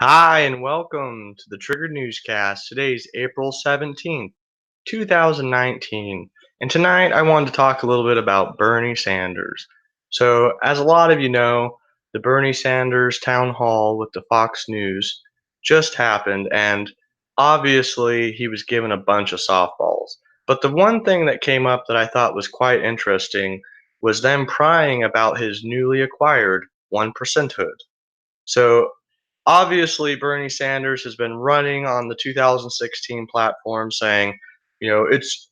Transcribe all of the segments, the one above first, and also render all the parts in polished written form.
Hi, and welcome to the Triggered Newscast. Today's April 17th, 2019. And tonight I wanted to talk a little bit about Bernie Sanders. So, as a lot of you know, the Bernie Sanders town hall with the Fox News just happened, and obviously he was given a bunch of softballs. But the one thing that came up that I thought was quite interesting was them prying about his newly acquired 1% hood. So obviously Bernie Sanders has been running on the 2016 platform saying, it's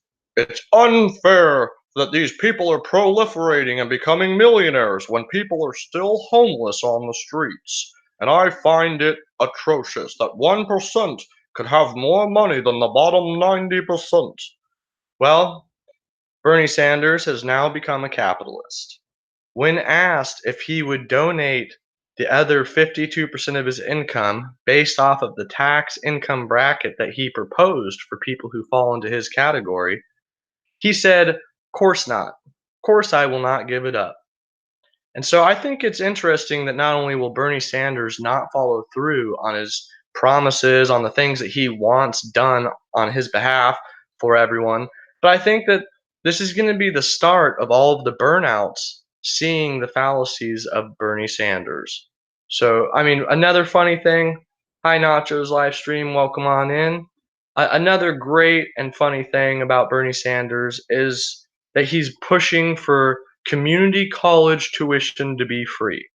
unfair that these people are proliferating and becoming millionaires when people are still homeless on the streets. And I find it atrocious that 1% could have more money than the bottom 90%. Well, Bernie Sanders has now become a capitalist. When asked if he would donate the other 52% of his income based off of the tax income bracket that he proposed for people who fall into his category, he said, "Course not. Course I will not give it up." And so I think it's interesting that not only will Bernie Sanders not follow through on his promises, on the things that he wants done on his behalf for everyone, but I think that this is going to be the start of all of the burnouts seeing the fallacies of Bernie Sanders. So, I mean, another funny thing, hi Nachos live stream, welcome on in. Another great and funny thing about Bernie Sanders is that he's pushing for community college tuition to be free.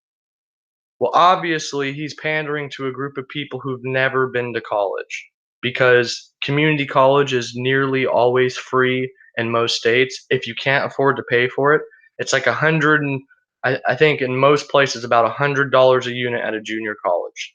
Well, obviously, he's pandering to a group of people who've never been to college because community college is nearly always free in most states. If you can't afford to pay for it, it's like I think in most places about $100 a unit at a junior college.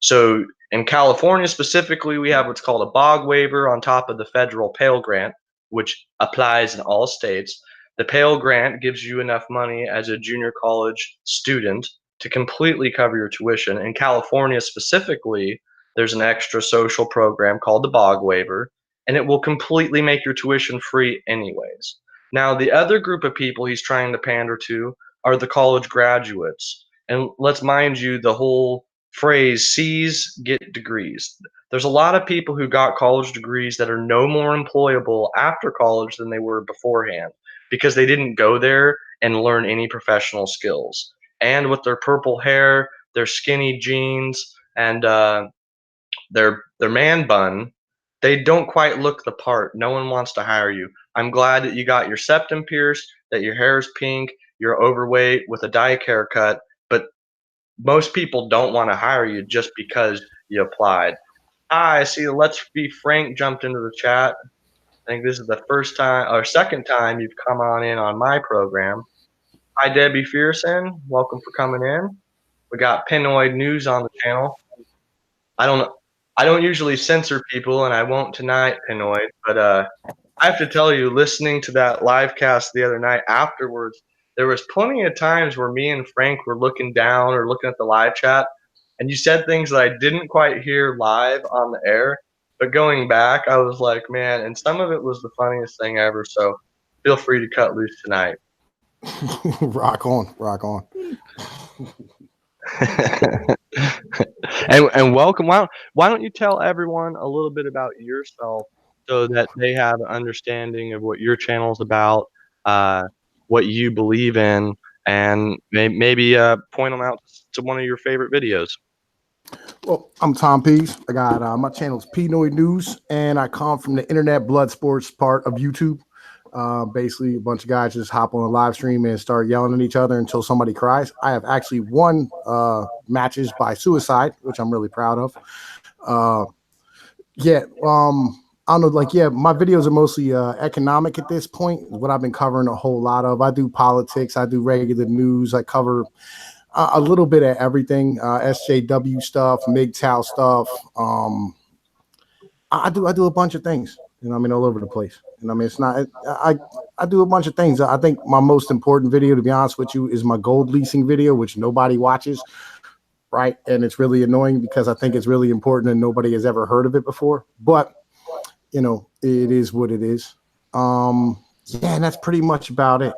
So in California specifically, we have what's called a bog waiver on top of the federal Pell Grant, which applies in all states. The Pell Grant gives you enough money as a junior college student to completely cover your tuition. In California specifically, there's an extra social program called the bog waiver, and it will completely make your tuition free anyways. Now, the other group of people he's trying to pander to are the college graduates. And let's mind you, the whole phrase C's get degrees. There's a lot of people who got college degrees that are no more employable after college than they were beforehand because they didn't go there and learn any professional skills. And with their purple hair, their skinny jeans, and their man bun, they don't quite look the part. No one wants to hire you. I'm glad that you got your septum pierced, that your hair is pink, you're overweight with a dyke haircut, but most people don't want to hire you just because you applied. I see Let's Be Frank jumped into the chat. I think this is the first time or second time you've come on in on my program. Hi, Debbie Fearson. Welcome for coming in. We got Pinoid News on the channel. I don't I don't usually censor people, and I won't tonight, Pinoid. But I have to tell you, listening to that live cast the other night afterwards, there was plenty of times where me and Frank were looking down or looking at the live chat, and you said things that I didn't quite hear live on the air. But going back, I was like, man, and some of it was the funniest thing ever. So feel free to cut loose tonight. Rock on, rock on. and welcome. Why don't you tell everyone a little bit about yourself so that they have an understanding of what your channel is about, uh, what you believe in, and maybe point them out to one of your favorite videos. Well, I'm Tom Pease. I got my channel is Pinoid News, and I come from the internet blood sports part of YouTube. Basically, a bunch of guys just hop on a live stream and start yelling at each other until somebody cries. I have actually won matches by suicide, which I'm really proud of. I don't know, my videos are mostly economic at this point, is what I've been covering a whole lot of. I do politics, I do regular news, I cover a little bit of everything, SJW stuff, MGTOW stuff. I do a bunch of things, all over the place. It's not, I do a bunch of things. I think my most important video, to be honest with you, is my gold leasing video, which nobody watches, right? And it's really annoying because I think it's really important and nobody has ever heard of it before. But, it is what it is. And that's pretty much about it.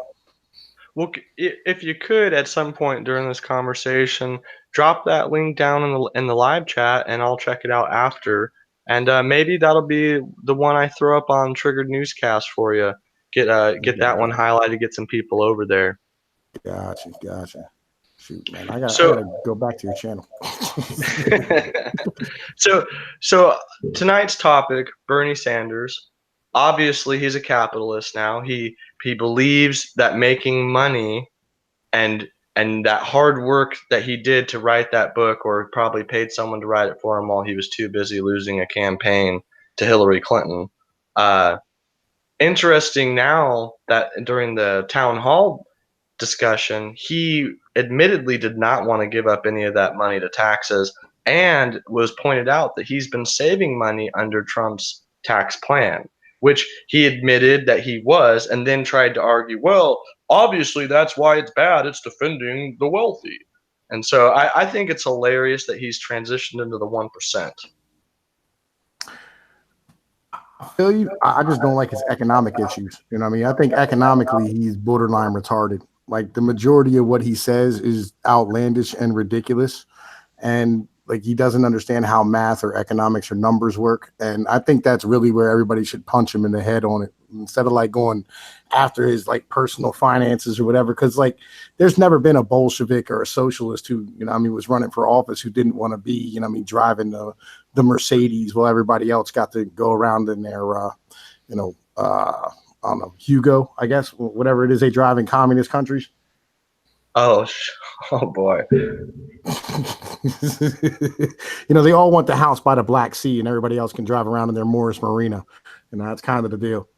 Well, if you could at some point during this conversation, drop that link down in the live chat, and I'll check it out after. And maybe that'll be the one I throw up on Triggered Newscast for you. Get that one highlighted. Get some people over there. Gotcha. Shoot, man, I So, gotta go back to your channel. so, so tonight's topic, Bernie Sanders. Obviously, he's a capitalist now. He believes that making money and that hard work that he did to write that book, or probably paid someone to write it for him while he was too busy losing a campaign to Hillary Clinton. Uh, Interesting now that during the town hall discussion, he admittedly did not want to give up any of that money to taxes, and was pointed out that he's been saving money under Trump's tax plan, which he admitted that he was, and then tried to argue, well, obviously that's why it's bad. It's defending the wealthy. And so I think it's hilarious that he's transitioned into the 1%. I feel you. I just don't like his economic issues. You know what I mean? I think economically he's borderline retarded. Like the majority of what he says is outlandish and ridiculous. And like he doesn't understand how math or economics or numbers work. And I think that's really where everybody should punch him in the head on it instead of like going after his like personal finances or whatever. Cause like there's never been a Bolshevik or a socialist who, you know, I mean, was running for office who didn't want to be, you know, I mean, driving the Mercedes while everybody else got to go around in their, you know, I don't know, Hugo, I guess, whatever it is they drive in communist countries. Oh, oh boy. You know, they all want the house by the Black Sea and everybody else can drive around in their Morris Marina. And that's kind of the deal.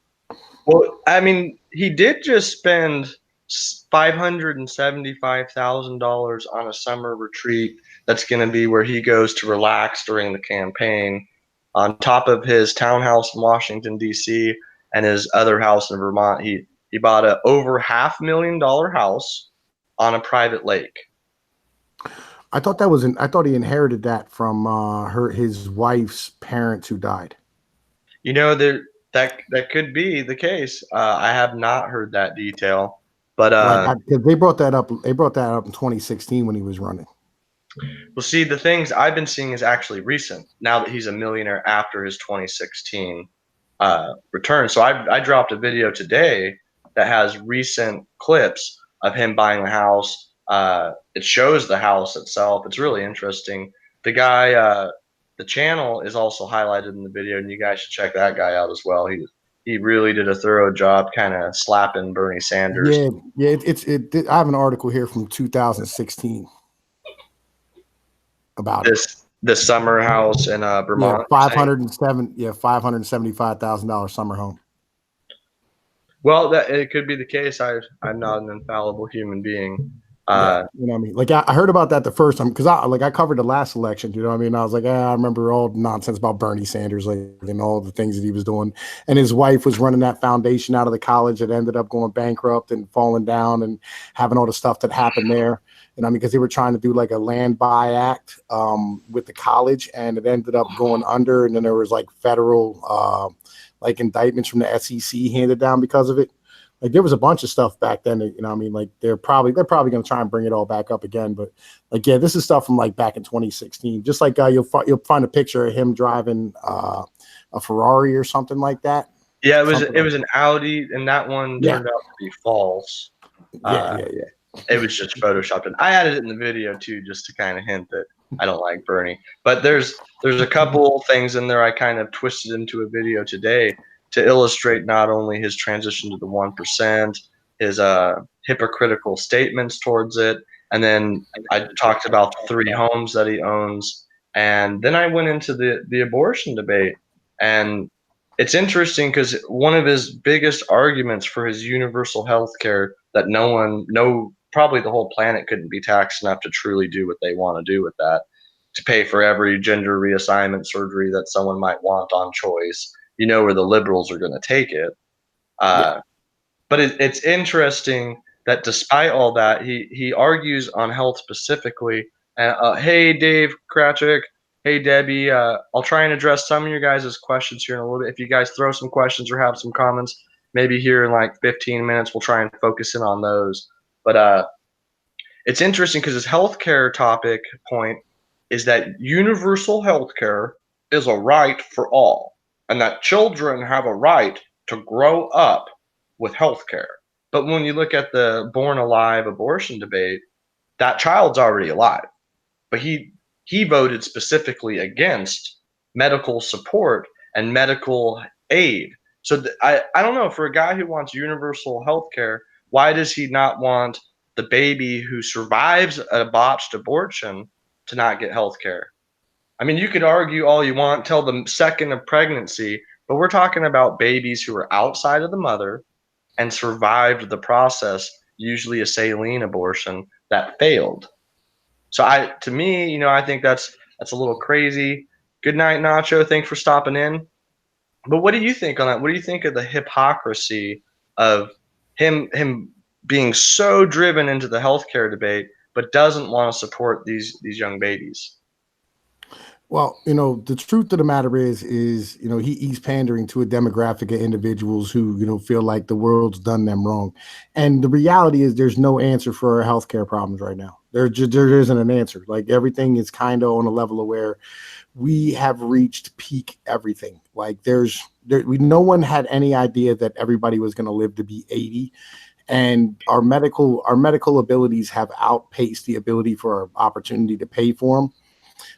Well, I mean, he did just spend $575,000 on a summer retreat. That's going to be where he goes to relax during the campaign, on top of his townhouse in Washington D.C. and his other house in Vermont. He bought a over $500,000 house on a private lake. I thought he inherited that from his wife's parents who died. You know, that could be the case. I have not heard that detail, but They brought that up. They brought that up in 2016 when he was running. well, see, the things I've been seeing is actually recent. Now that he's a millionaire after his 2016 return, so I dropped a video today that has recent clips of him buying the house. It shows the house itself. It's really interesting. The guy, the channel is also highlighted in the video, and you guys should check that guy out as well. He really did a thorough job, kind of slapping Bernie Sanders. Yeah. I have an article here from 2016 about this summer house in Vermont. Yeah, $575,000 summer home. Well, that it could be the case. I'm not an infallible human being. Yeah, you know what I mean? Like I heard about that the first time because I covered the last election, you know what I mean? I was like, I remember all the nonsense about Bernie Sanders, like, and all the things that he was doing. And his wife was running that foundation out of the college that ended up going bankrupt and falling down and having all the stuff that happened there. And I mean, because they were trying to do like a land buy act with the college, and it ended up going under. And then there was like federal like indictments from the SEC handed down because of it. Like there was a bunch of stuff back then that, you know, I mean, like they're probably going to try and bring it all back up again. But like, yeah, this is stuff from like back in 2016. Just like you'll find a picture of him driving a Ferrari or something like that. Yeah, it was an Audi, and that one turned out to be false. Yeah. It was just photoshopped, and I added it in the video too, just to kind of hint that I don't like Bernie. But there's a couple things in there I kind of twisted into a video today to illustrate not only his transition to the 1%, his hypocritical statements towards it, and then I talked about the 3 homes that he owns, and then I went into the abortion debate. And it's interesting because one of his biggest arguments for his universal health care, that probably the whole planet couldn't be taxed enough to truly do what they want to do with that, to pay for every gender reassignment surgery that someone might want on choice. You know where the liberals are going to take it. But it's interesting that despite all that, he argues on health specifically. Hey, Dave Kratchik. Hey, Debbie. I'll try and address some of your guys' questions here in a little bit. If you guys throw some questions or have some comments, maybe here in like 15 minutes, we'll try and focus in on those. But it's interesting because his healthcare topic point is that universal healthcare is a right for all, and that children have a right to grow up with healthcare. But when you look at the born alive abortion debate, that child's already alive. But he voted specifically against medical support and medical aid. So I don't know, for a guy who wants universal health care, why does he not want the baby who survives a botched abortion to not get health care? I mean, you could argue all you want till the second of pregnancy, but we're talking about babies who are outside of the mother and survived the process, usually a saline abortion that failed. So to me, I think that's a little crazy. Good night, Nacho. Thanks for stopping in. But what do you think on that? What do you think of the hypocrisy of him being so driven into the healthcare debate, but doesn't want to support these young babies? Well, the truth of the matter is, he's pandering to a demographic of individuals who, feel like the world's done them wrong. And the reality is there's no answer for our healthcare problems right now. There isn't an answer. Like everything is kind of on a level of where we have reached peak everything. Like no one had any idea that everybody was going to live to be 80. And our medical abilities have outpaced the ability for our opportunity to pay for them.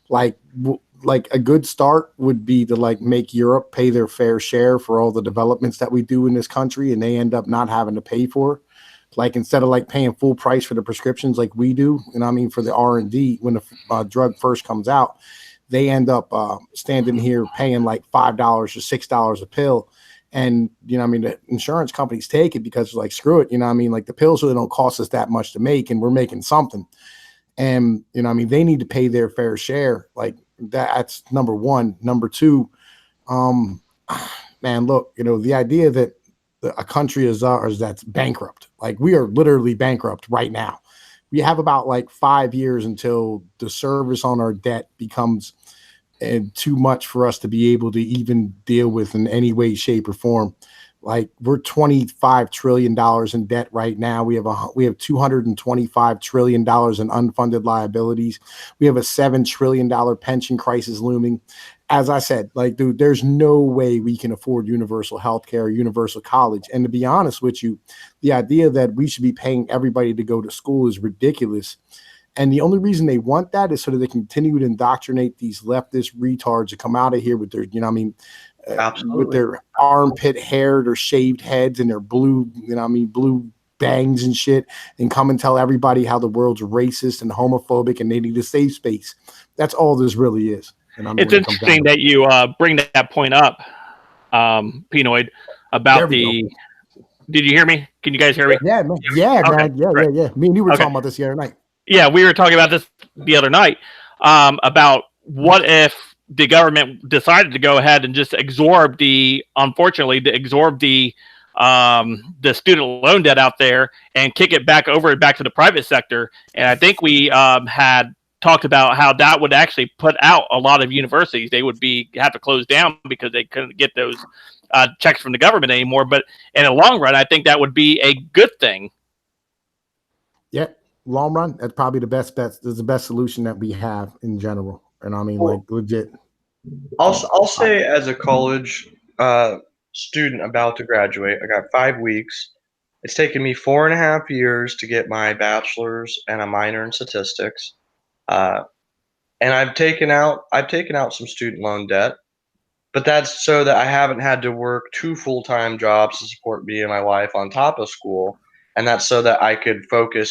Like a good start would be to like make Europe pay their fair share for all the developments that we do in this country, and they end up not having to pay for. Like instead of like paying full price for the prescriptions like we do, for the R&D when the drug first comes out, they end up standing here paying like $5 or $6 a pill. And the insurance companies take it because like screw it, like the pills really don't cost us that much to make, and we're making something. And they need to pay their fair share. Like that's number one. Number two, um man, look, the idea that a country is ours that's bankrupt, like we are literally bankrupt right now. We have about like 5 years until the service on our debt becomes too much for us to be able to even deal with in any way, shape, or form. Like we're $25 trillion in debt right now. We have $225 trillion in unfunded liabilities. We have a $7 trillion pension crisis looming. As I said, like, dude, there's no way we can afford universal health care or universal college. And to be honest with you, the idea that we should be paying everybody to go to school is ridiculous. And the only reason they want that is so that they continue to indoctrinate these leftist retards to come out of here with their, with Absolutely. their armpit haired or shaved heads and their blue, blue bangs and shit, and come and tell everybody how the world's racist and homophobic and they need a safe space. That's all this really is. It's When it comes down interesting to that you bring that point up, Pinoid, about the. Did you hear me? Can you guys hear me? Yeah, man. Yeah, okay, man. Yeah, great. yeah. Me and you were Okay. talking about this the other night. Yeah, we were talking about this the other night, about what if the government decided to go ahead and just absorb the student loan debt out there and kick it back to the private sector. And I think we had talked about how that would actually put out a lot of universities. They would have to close down because they couldn't get those checks from the government anymore. But in the long run, I think that would be a good thing. Yeah, long run, that's probably the best bet. That's the best solution that we have in general. And like legit. I'll say as a college student about to graduate, I got 5 weeks. It's taken me 4.5 years to get my bachelor's and a minor in statistics. Uh, and I've taken out some student loan debt, but that's so that I haven't had to work two full-time jobs to support me and my wife on top of school, and that's so that I could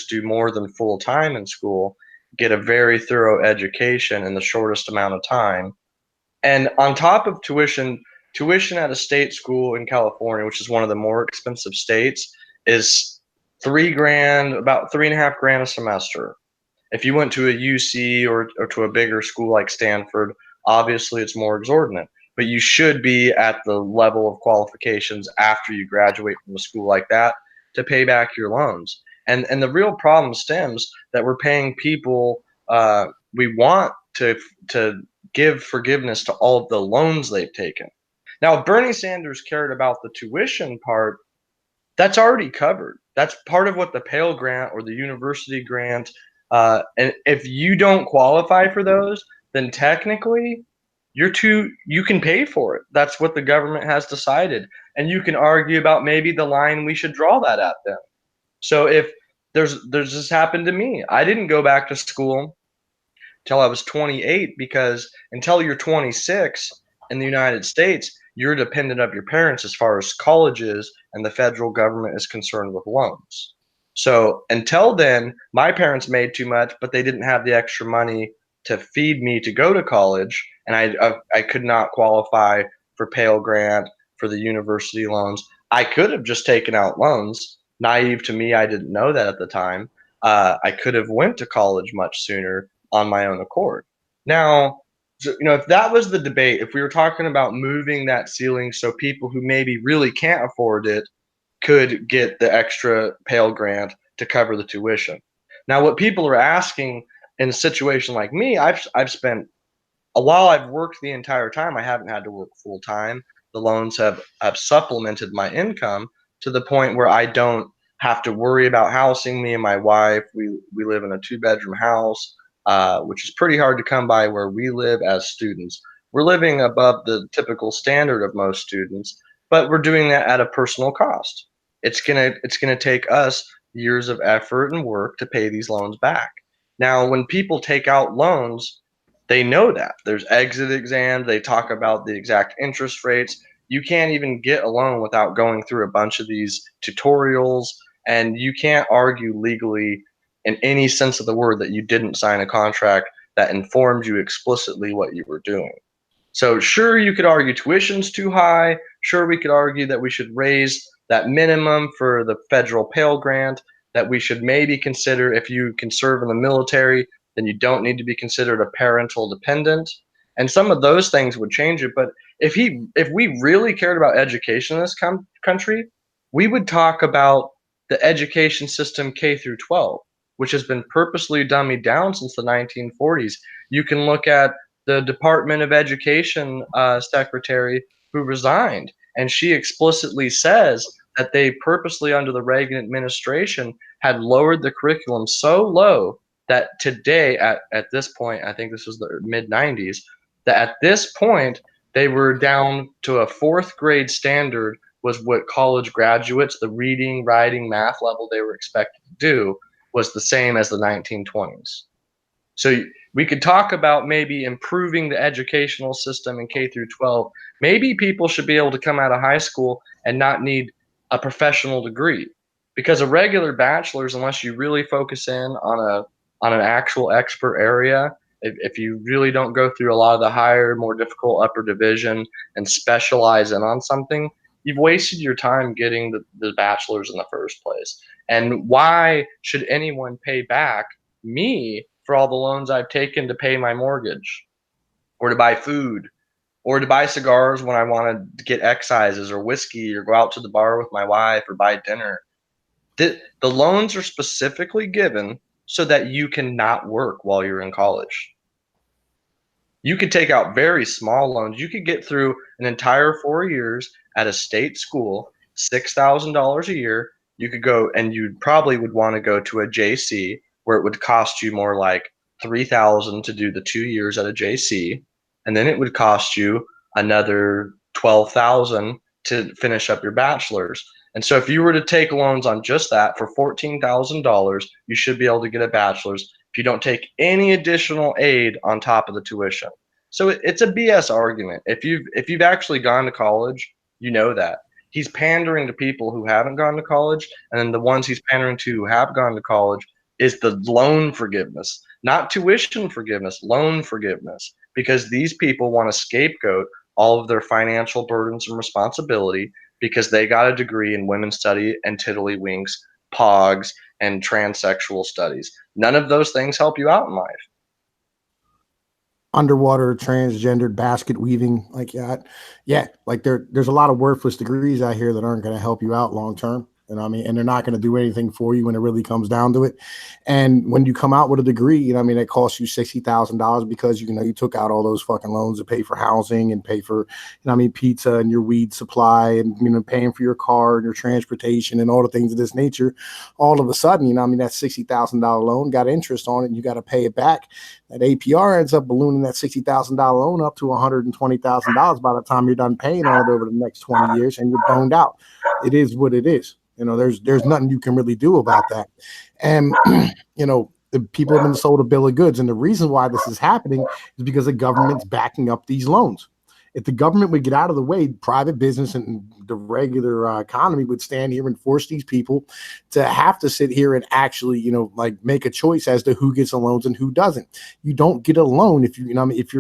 do more than full-time in school, get a very thorough education in the shortest amount of time. And on top of tuition at a state school in California, which is one of the more expensive states, is 3 grand, about 3.5 grand a semester. If you went to a UC or to a bigger school like Stanford, obviously it's more exorbitant. But you should be at the level of qualifications after you graduate from a school like that to pay back your loans. And the real problem stems that we're paying people. We want to give forgiveness to all of the loans they've taken. Now, if Bernie Sanders cared about the tuition part, That's already covered. That's part of what the Pell Grant or the university grant. And if you don't qualify for those, then technically you can pay for it. That's what the government has decided. And you can argue about maybe the line we should draw that at them. So if there's this happened to me. I didn't go back to school till I was 28 because until you're 26 in the United States, you're dependent of your parents as far as colleges and the federal government is concerned with loans. So until then, my parents made too much, but they didn't have the extra money to feed me to go to college, and I could not qualify for Pell Grant for the university loans. I could have just taken out loans. Naive to me, I didn't know that at the time. I could have went to college much sooner on my own accord. Now, so, if that was the debate, if we were talking about moving that ceiling so people who maybe really can't afford it could get the extra Pell Grant to cover the tuition. Now, what people are asking in a situation like me, I've spent while I've worked the entire time, I haven't had to work full time. The loans have supplemented my income to the point where I don't have to worry about housing me and my wife. We live in a 2-bedroom house, which is pretty hard to come by where we live as students. We're living above the typical standard of most students, but we're doing that at a personal cost. It's gonna take us years of effort and work to pay these loans back. Now, when people take out loans, they know that there's exit exams. They talk about the exact interest rates. You can't even get a loan without going through a bunch of these tutorials, and you can't argue legally in any sense of the word that you didn't sign a contract that informed you explicitly what you were doing. So sure, you could argue tuition's too high. Sure, we could argue that we should raise that minimum for the federal Pell Grant, that we should maybe consider if you can serve in the military, then you don't need to be considered a parental dependent. And some of those things would change it. But if we really cared about education in this country, we would talk about the education system K through 12, which has been purposely dummied down since the 1940s. You can look at the Department of Education secretary who resigned, and she explicitly says that they purposely, under the Reagan administration, had lowered the curriculum so low that today, at this point, I think this was the mid 90s, that at this point, they were down to a 4th grade standard was what college graduates, the reading, writing, math level they were expected to do was the same as the 1920s. So we could talk about maybe improving the educational system in K through 12. Maybe people should be able to come out of high school and not need a professional degree, because a regular bachelor's, unless you really focus in on an actual expert area, if you really don't go through a lot of the higher, more difficult upper division and specialize in on something, you've wasted your time getting the bachelor's in the first place. And why should anyone pay back me for all the loans I've taken to pay my mortgage or to buy food or to buy cigars when I want to get excises or whiskey or go out to the bar with my wife or buy dinner? The loans are specifically given so that you cannot work while you're in college. You could take out very small loans. You could get through an entire 4 years at a state school, $6,000 a year. You could go, and you probably would want to go to a JC where it would cost you more like 3,000 to do the 2 years at a JC, and then it would cost you another 12,000 to finish up your bachelor's. And so if you were to take loans on just that for $14,000, you should be able to get a bachelor's if you don't take any additional aid on top of the tuition. So it's a BS argument. If you've actually gone to college, you know that. He's pandering to people who haven't gone to college, and then the ones he's pandering to who have gone to college is the loan forgiveness, not tuition forgiveness, loan forgiveness, because these people want to scapegoat all of their financial burdens and responsibility because they got a degree in women's study and tiddlywinks, pogs, and transsexual studies. None of those things help you out in life. Underwater, transgendered, basket weaving, like that. Yeah, like there's a lot of worthless degrees out here that aren't going to help you out long term. You know what I mean? And they're not going to do anything for you when it really comes down to it. And when you come out with a degree, you know what I mean, it costs you $60,000 because, you know, you took out all those fucking loans to pay for housing and pay for, you know what I mean, pizza and your weed supply and, you know, paying for your car and your transportation and all the things of this nature. All of a sudden, you know what I mean, that $60,000 loan got interest on it and you got to pay it back. That APR ends up ballooning that $60,000 loan up to $120,000 by the time you're done paying on it over the next 20 years and you're boned out. It is what it is. You know, there's nothing you can really do about that. And, you know, the people have been sold a bill of goods. And the reason why this is happening is because the government's backing up these loans. If the government would get out of the way, private business and the regular economy would stand here and force these people to have to sit here and actually, you know, like make a choice as to who gets the loans and who doesn't. You don't get a loan if you know, I mean, if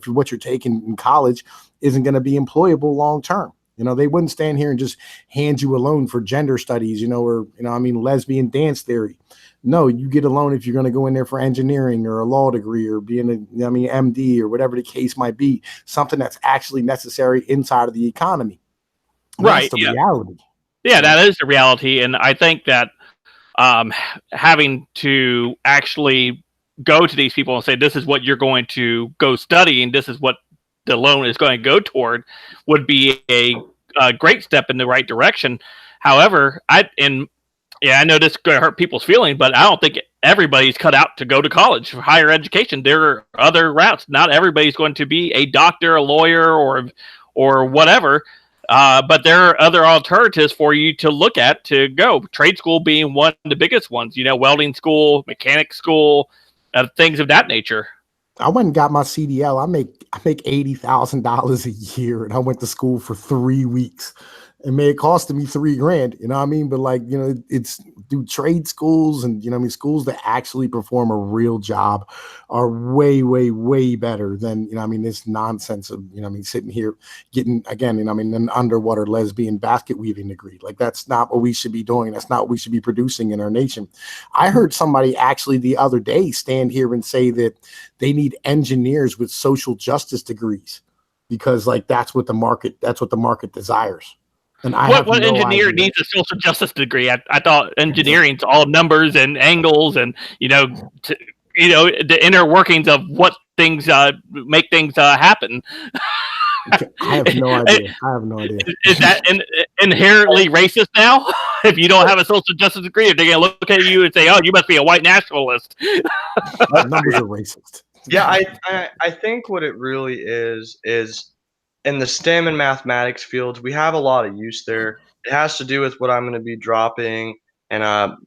what you're taking in college isn't going to be employable long term. You know, they wouldn't stand here and just hand you a loan for gender studies, you know, or, you know, I mean, lesbian dance theory. No, you get a loan if you're going to go in there for engineering or a law degree or being a, I mean, MD or whatever the case might be, something that's actually necessary inside of the economy. And Right. that's the Yeah. reality. Yeah, that is the reality. And I think that having to actually go to these people and say, this is what you're going to go study and this is what the loan is going to go toward would be a great step in the right direction. However, I know this is going to hurt people's feelings, but I don't think everybody's cut out to go to college for higher education. There are other routes. Not everybody's going to be a doctor, a lawyer, or whatever. But there are other alternatives for you to look at to go. Trade school being one of the biggest ones. You know, welding school, mechanic school, things of that nature. I went and got my CDL. I make $80,000 a year, and I went to school for 3 weeks. It may have costed me $3,000, you know what I mean? But like, you know, it's through trade schools and, you know, I mean, schools that actually perform a real job are way, way, way better than, you know, I mean, this nonsense of, you know, I mean, sitting here getting, again, you know, I mean, an underwater lesbian basket weaving degree. Like, that's not what we should be doing. That's not what we should be producing in our nation. I heard somebody actually the other day stand here and say that they need engineers with social justice degrees because like, that's what the market desires. And what engineer needs a social justice degree? I thought engineering's all numbers and angles and the inner workings of what things make things happen. I have no idea. Is that inherently racist now? If you don't have a social justice degree, if they're going to look at you and say, "Oh, you must be a white nationalist." Numbers are racist. Yeah, I think what it really is in the STEM and mathematics fields, we have a lot of use there. It has to do with what I'm going to be dropping in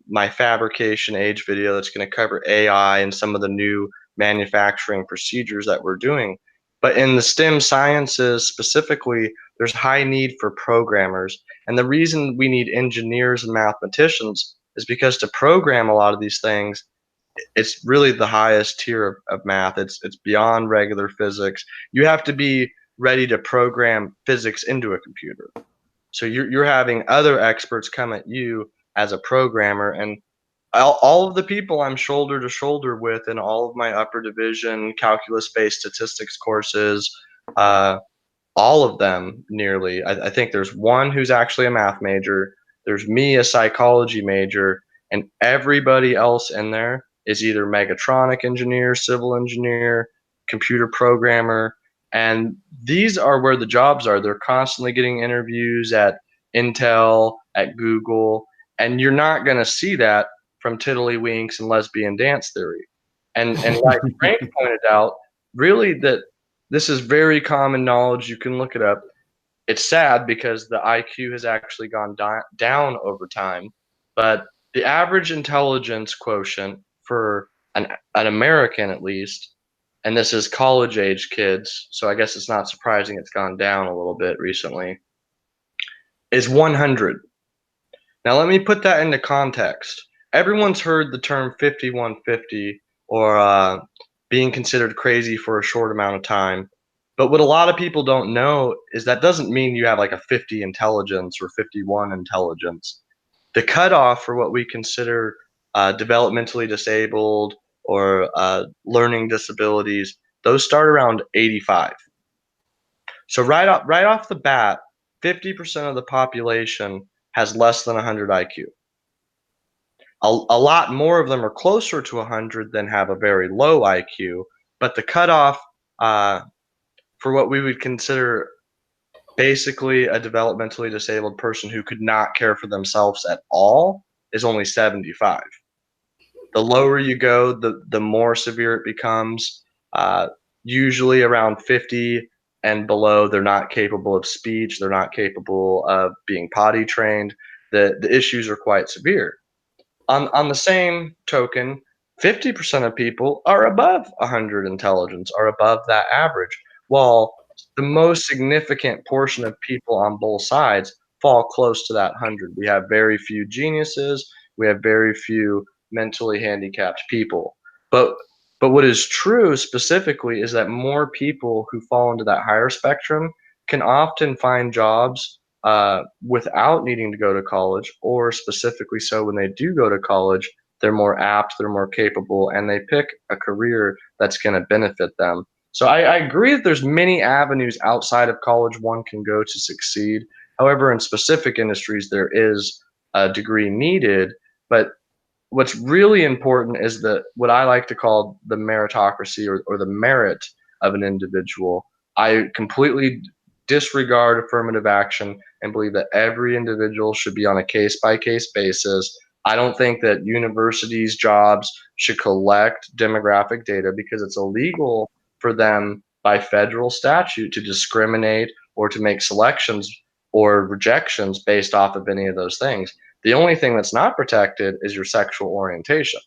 my fabrication age video that's going to cover AI and some of the new manufacturing procedures that we're doing. But in the STEM sciences specifically, there's high need for programmers. And the reason we need engineers and mathematicians is because to program a lot of these things, it's really the highest tier of math. It's beyond regular physics. You have to be ready to program physics into a computer. So you're having other experts come at you as a programmer, and all of the people I'm shoulder to shoulder with in all of my upper division calculus-based statistics courses, all of them nearly. I think there's one who's actually a math major. There's me, a psychology major, and everybody else in there is either mechatronic engineer, civil engineer, computer programmer, and these are where the jobs are. They're constantly getting interviews at Intel, at Google, and you're not going to see that from tiddlywinks and lesbian dance theory. And like Frank pointed out, really that this is very common knowledge. You can look it up. It's sad because the IQ has actually gone down over time, but the average intelligence quotient for an American, at least, and this is college age kids, so I guess it's not surprising it's gone down a little bit recently, is 100. Now let me put that into context. Everyone's heard the term 5150 or being considered crazy for a short amount of time. But what a lot of people don't know is that doesn't mean you have like a 50 intelligence or 51 intelligence. The cutoff for what we consider developmentally disabled or learning disabilities, those start around 85. So right off the bat, 50% of the population has less than 100 IQ. A lot more of them are closer to 100 than have a very low IQ, but the cutoff uh, for what we would consider basically a developmentally disabled person who could not care for themselves at all is only 75. The lower you go, the more severe it becomes. Uh, Usually around 50 and below, they're not capable of speech. They're not capable of being potty trained. The issues are quite severe. On the same token, 50% of people are above 100 intelligence, are above that average, while the most significant portion of people on both sides fall close to that 100. We have very few geniuses, we have very few mentally handicapped people. But but what is true specifically is that more people who fall into that higher spectrum can often find jobs without needing to go to college, or specifically so when they do go to college, they're more apt, they're more capable, and they pick a career that's going to benefit them. So I agree that there's many avenues outside of college one can go to succeed. However, in specific industries, there is a degree needed. But what's really important is what I like to call the meritocracy, or the merit of an individual. I completely disregard affirmative action and believe that every individual should be on a case by case basis. I don't think that universities' jobs should collect demographic data because it's illegal for them by federal statute to discriminate or to make selections or rejections based off of any of those things. The only thing that's not protected is your sexual orientation.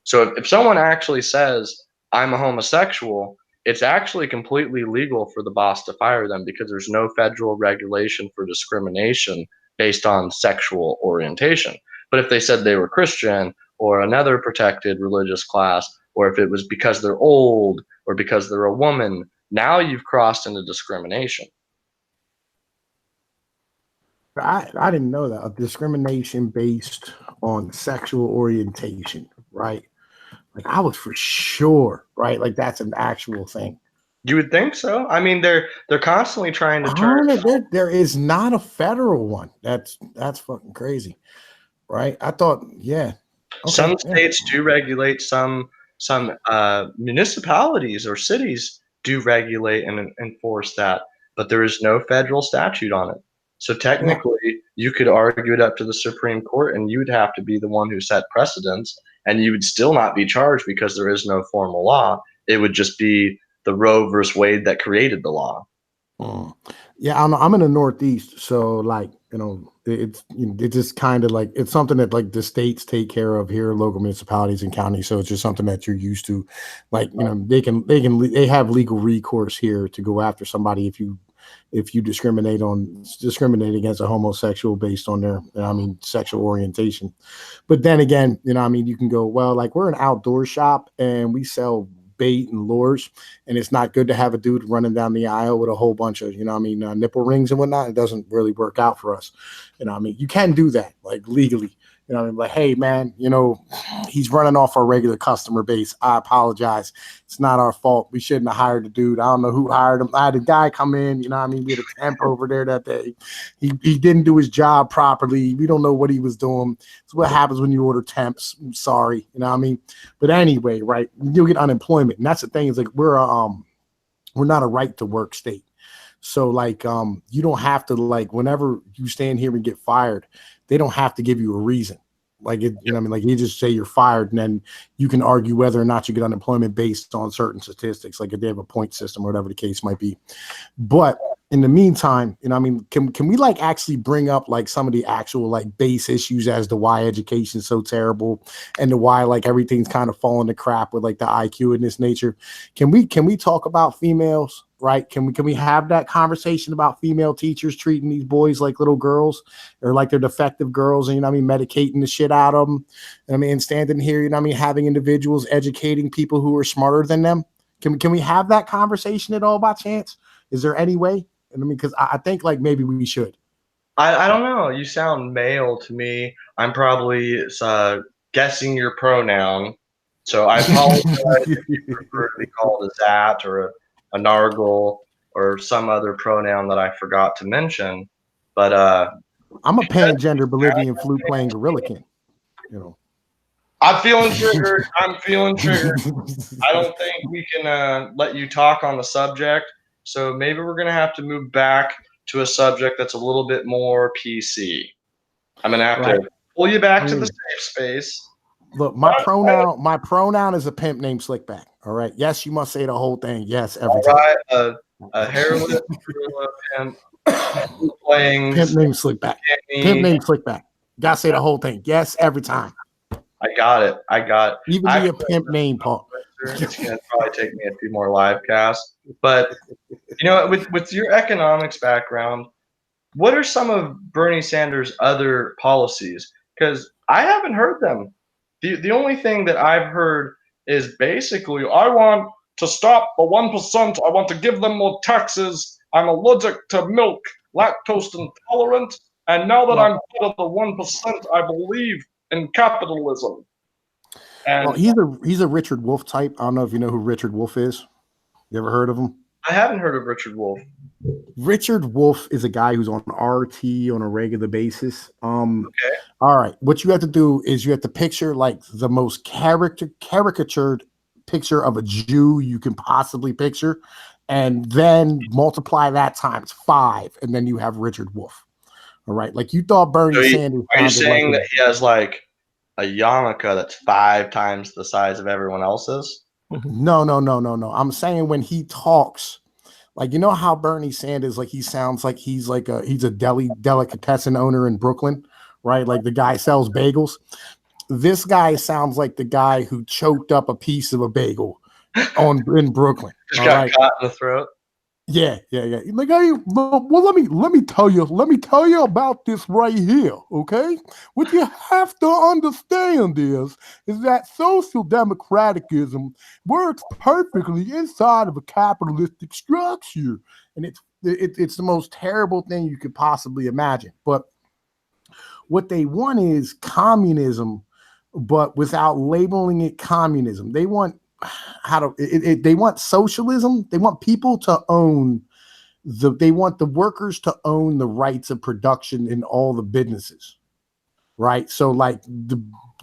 So if someone actually says, I'm a homosexual, it's actually completely legal for the boss to fire them because there's no federal regulation for discrimination based on sexual orientation. But if they said they were Christian or another protected religious class, or if it was because they're old or because they're a woman, now you've crossed into discrimination. I didn't know that. Discrimination based on sexual orientation, right? Like I was for sure, right? Like that's an actual thing. You would think so. I mean, they're constantly trying to turn. There is not a federal one. That's fucking crazy, right? I thought, yeah. Okay, Some yeah. states do regulate. Some municipalities or cities do regulate and enforce that, but there is no federal statute on it. So technically, you could argue it up to the Supreme Court, and you would have to be the one who set precedents, and you would still not be charged because there is no formal law. It would just be the Roe versus Wade that created the law. Yeah, I'm in the Northeast, so like it's it's just kind of like it's something that like the states take care of here, local municipalities and counties. So it's just something that you're used to. Like they have legal recourse here to go after somebody if you discriminate against a homosexual based on their sexual orientation. But then again, you can go, well, like we're an outdoor shop and we sell bait and lures, and it's not good to have a dude running down the aisle with a whole bunch of nipple rings and whatnot. It doesn't really work out for us. You can do that like legally. Like, hey man, he's running off our regular customer base. I apologize. It's not our fault. We shouldn't have hired the dude. I don't know who hired him. I had a guy come in, we had a temp over there that day. He didn't do his job properly. We don't know what he was doing. It's what happens when you order temps. I'm sorry. But anyway, right. You'll get unemployment. And that's the thing is like, we're not a right to work state. So like, you don't have to like, whenever you stand here and get fired, they don't have to give you a reason. Like, like you just say you're fired and then you can argue whether or not you get unemployment based on certain statistics, like if they have a point system or whatever the case might be. But in the meantime, can we like actually bring up like some of the actual like base issues as to why education is so terrible and to why like everything's kind of falling to crap with like the IQ in this nature? Can we talk about females? Right? Can we have that conversation about female teachers treating these boys like little girls or like they're defective girls and medicating the shit out of them? And standing here, having individuals educating people who are smarter than them. Can we have that conversation at all by chance? Is there any way? Because I think like maybe we should. I don't know. You sound male to me. I'm probably guessing your pronoun, so I apologize if you prefer to be called a that or a nargle or some other pronoun that I forgot to mention. But I'm a pangender Bolivian flute playing Gorilla King. You know. I'm feeling triggered. I'm feeling triggered. I don't think we can let you talk on the subject. So maybe we're gonna have to move back to a subject that's a little bit more PC. I'm gonna have to pull you back to the safe space. Look, my pronoun is a pimp named Slickback. All right. Yes, you must say the whole thing. Yes, every time. All right, a hairless gorilla pimp playing pimp named Slickback. Pimp named Slickback. Gotta say the whole thing. Yes, every time. I got it. Even be a pimp name, Paul. It's gonna probably take me a few more live casts. But you know, with your economics background, what are some of Bernie Sanders' other policies? Because I haven't heard them. The only thing that I've heard is basically, I want to stop the 1%. I want to give them more taxes. I'm allergic to milk, lactose intolerant, and now that I'm part of the 1%, I believe in capitalism. And he's a Richard Wolff type. I don't know if you know who Richard Wolff is. You ever heard of him? I haven't heard of Richard Wolff. Richard Wolff is a guy who's on RT on a regular basis. Okay. All right. What you have to do is you have to picture like the most caricatured picture of a Jew you can possibly picture, and then multiply that times 5, and then you have Richard Wolff. All right. Like you thought Bernie Sanders. Are you saying that he has like a yarmulke that's 5 times the size of everyone else's? No. I'm saying when he talks, like, you know how Bernie Sanders, like, he sounds like he's a delicatessen owner in Brooklyn, right? Like the guy sells bagels. This guy sounds like the guy who choked up a piece of a bagel in Brooklyn. Just got caught in the throat. Yeah. Like, hey, well, let me tell you about this right here, okay? What you have to understand is that social democratism works perfectly inside of a capitalistic structure, and it's the most terrible thing you could possibly imagine. But what they want is communism, but without labeling it communism. They want they want socialism. They want people to own they want the workers to own the rights of production in all the businesses, right? So like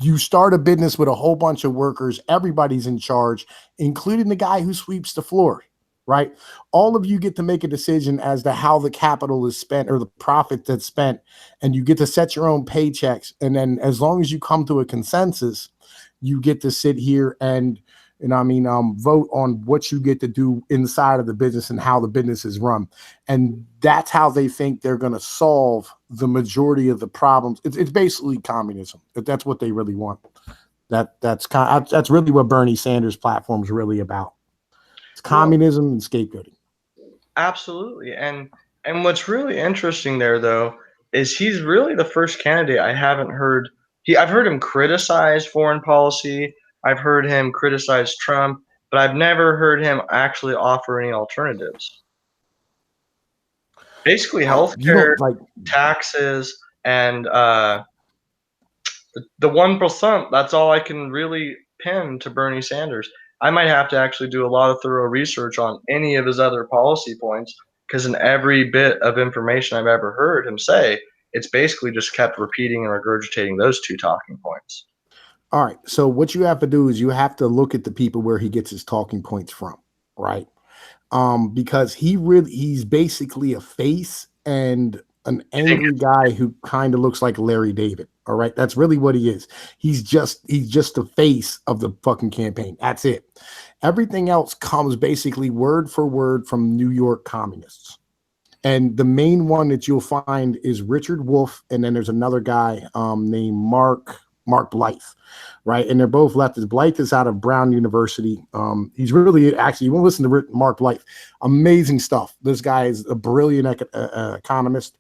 you start a business with a whole bunch of workers, everybody's in charge, including the guy who sweeps the floor, right? All of you get to make a decision as to how the capital is spent or the profit that's spent, and you get to set your own paychecks. And then as long as you come to a consensus, you get to sit here and vote on what you get to do inside of the business and how the business is run. And that's how they think they're going to solve the majority of the problems. It's basically communism. That's what they really want. That's really what Bernie Sanders' platform is really about. It's communism and scapegoating. Absolutely. And what's really interesting there, though, is he's really the first candidate I haven't heard. I've heard him criticize foreign policy. I've heard him criticize Trump, but I've never heard him actually offer any alternatives. Basically, healthcare, taxes, and the 1%. That's all I can really pin to Bernie Sanders. I might have to actually do a lot of thorough research on any of his other policy points, because in every bit of information I've ever heard him say, it's basically just kept repeating and regurgitating those 2 talking points. All right. So what you have to do is you have to look at the people where he gets his talking points from, right? Because he's basically a face and an angry guy who kind of looks like Larry David. All right. That's really what he is. He's just the face of the fucking campaign. That's it. Everything else comes basically word for word from New York communists. And the main one that you'll find is Richard Wolff. And then there's another guy named Mark Blythe, right? And they're both leftists. Blythe is out of Brown University. He's really, actually, you want to listen to Mark Blythe. Amazing stuff. This guy is a brilliant economist.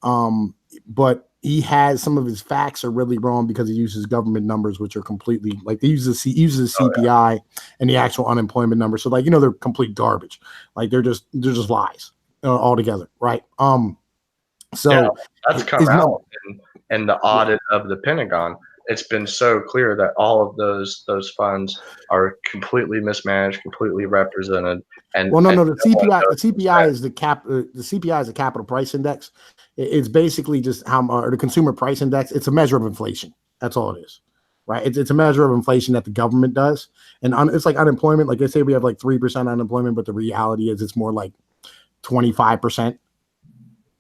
But he has some of his facts are really wrong because he uses government numbers, which are completely like he uses CPI and the actual unemployment number. So they're complete garbage. Like they're just lies altogether, right? So that's come out in the audit of the Pentagon. it's been so clear that all of those funds are completely mismanaged, completely represented, Well, no, and no. no one knows The what's CPI is the cap. The CPI is a capital price index. It's basically just how or the consumer price index. It's a measure of inflation. That's all it is, right? It's a measure of inflation that the government does, and it's like unemployment. Like they say we have like 3% unemployment, but the reality is it's more like 25%.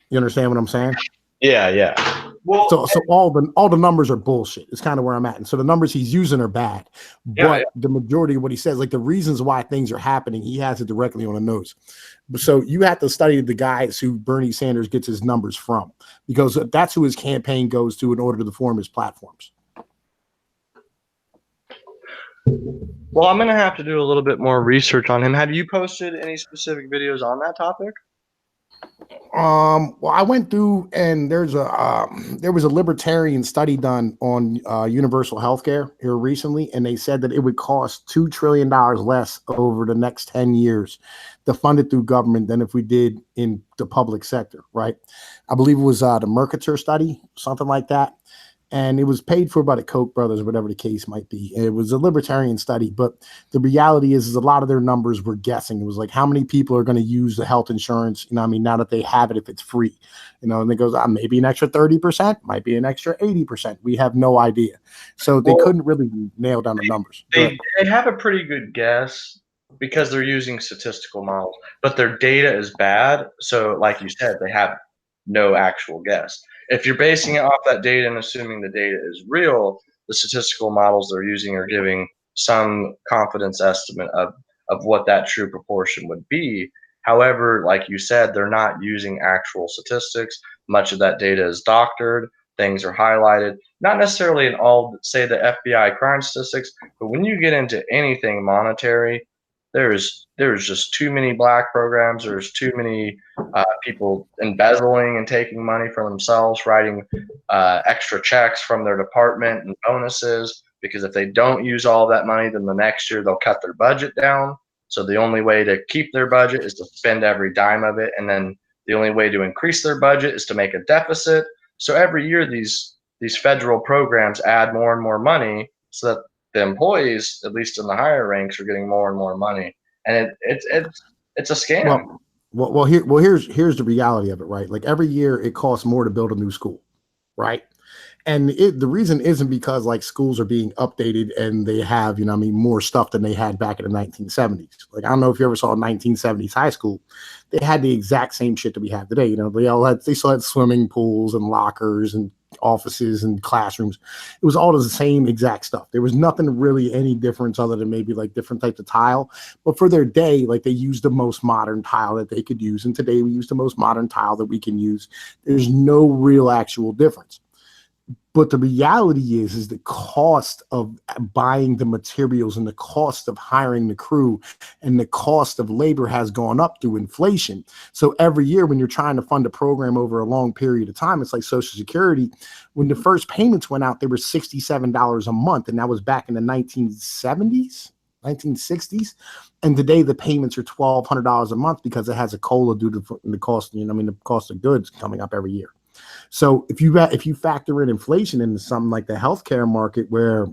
You understand what I'm saying? Yeah, yeah. Well, So all the numbers are bullshit. It's kind of where I'm at. And so the numbers he's using are bad. yeah, But the majority of what he says, like the reasons why things are happening, he has it directly on the nose. So you have to study the guys who Bernie Sanders gets his numbers from, because that's who his campaign goes to in order to form his platforms. well, I'm gonna have to do a little bit more research on him. Have you posted any specific videos on that topic? Well, I went through and there was a libertarian study done on universal healthcare here recently, and they said that it would cost $2 trillion less over the next 10 years to fund it through government than if we did in the public sector, right? I believe it was the Mercator study, something like that. And it was paid for by the Koch brothers, whatever the case might be. It was a libertarian study, but the reality is a lot of their numbers were guessing. It was like, how many people are going to use the health insurance? You know, I mean, now that they have it, if it's free, you know, and it goes, maybe an extra 30%, might be an extra 80%. We have no idea. So they couldn't really nail down the numbers. They have a pretty good guess because they're using statistical models, but their data is bad. So, like you said, they have no actual guess. If you're basing it off that data and assuming the data is real, the statistical models they're using are giving some confidence estimate of what that true proportion would be. However, like you said, they're not using actual statistics. Much of that data is doctored, things are highlighted, not necessarily in all, say, the FBI crime statistics, but when you get into anything monetary, there's just too many black programs. There's too many people embezzling and taking money for themselves, writing extra checks from their department and bonuses. Because if they don't use all that money, then the next year they'll cut their budget down. So the only way to keep their budget is to spend every dime of it, and then the only way to increase their budget is to make a deficit. So every year these federal programs add more and more money, so that the employees, at least in the higher ranks, are getting more and more money, and it's a scam. Here's the reality of it, right? Like every year it costs more to build a new school, right? And the reason isn't because like schools are being updated and they have, you know, I mean, more stuff than they had back in the 1970s. Like, I don't know if you ever saw a 1970s high school. They had the exact same shit that we have today. You know, they still had swimming pools and lockers and offices and classrooms. It was all the same exact stuff. There was nothing really any difference other than maybe like different types of tile. But for their day, like they used the most modern tile that they could use. And today we use the most modern tile that we can use. There's no real actual difference. But the reality is the cost of buying the materials and the cost of hiring the crew and the cost of labor has gone up through inflation. So every year when you're trying to fund a program over a long period of time, it's like Social Security. When the first payments went out, they were $67 a month. And that was back in the 1970s. 1960s, and today the payments are $1,200 a month because it has a COLA due to the cost. You know, I mean, the cost of goods coming up every year. So if you factor in inflation into something like the healthcare market, where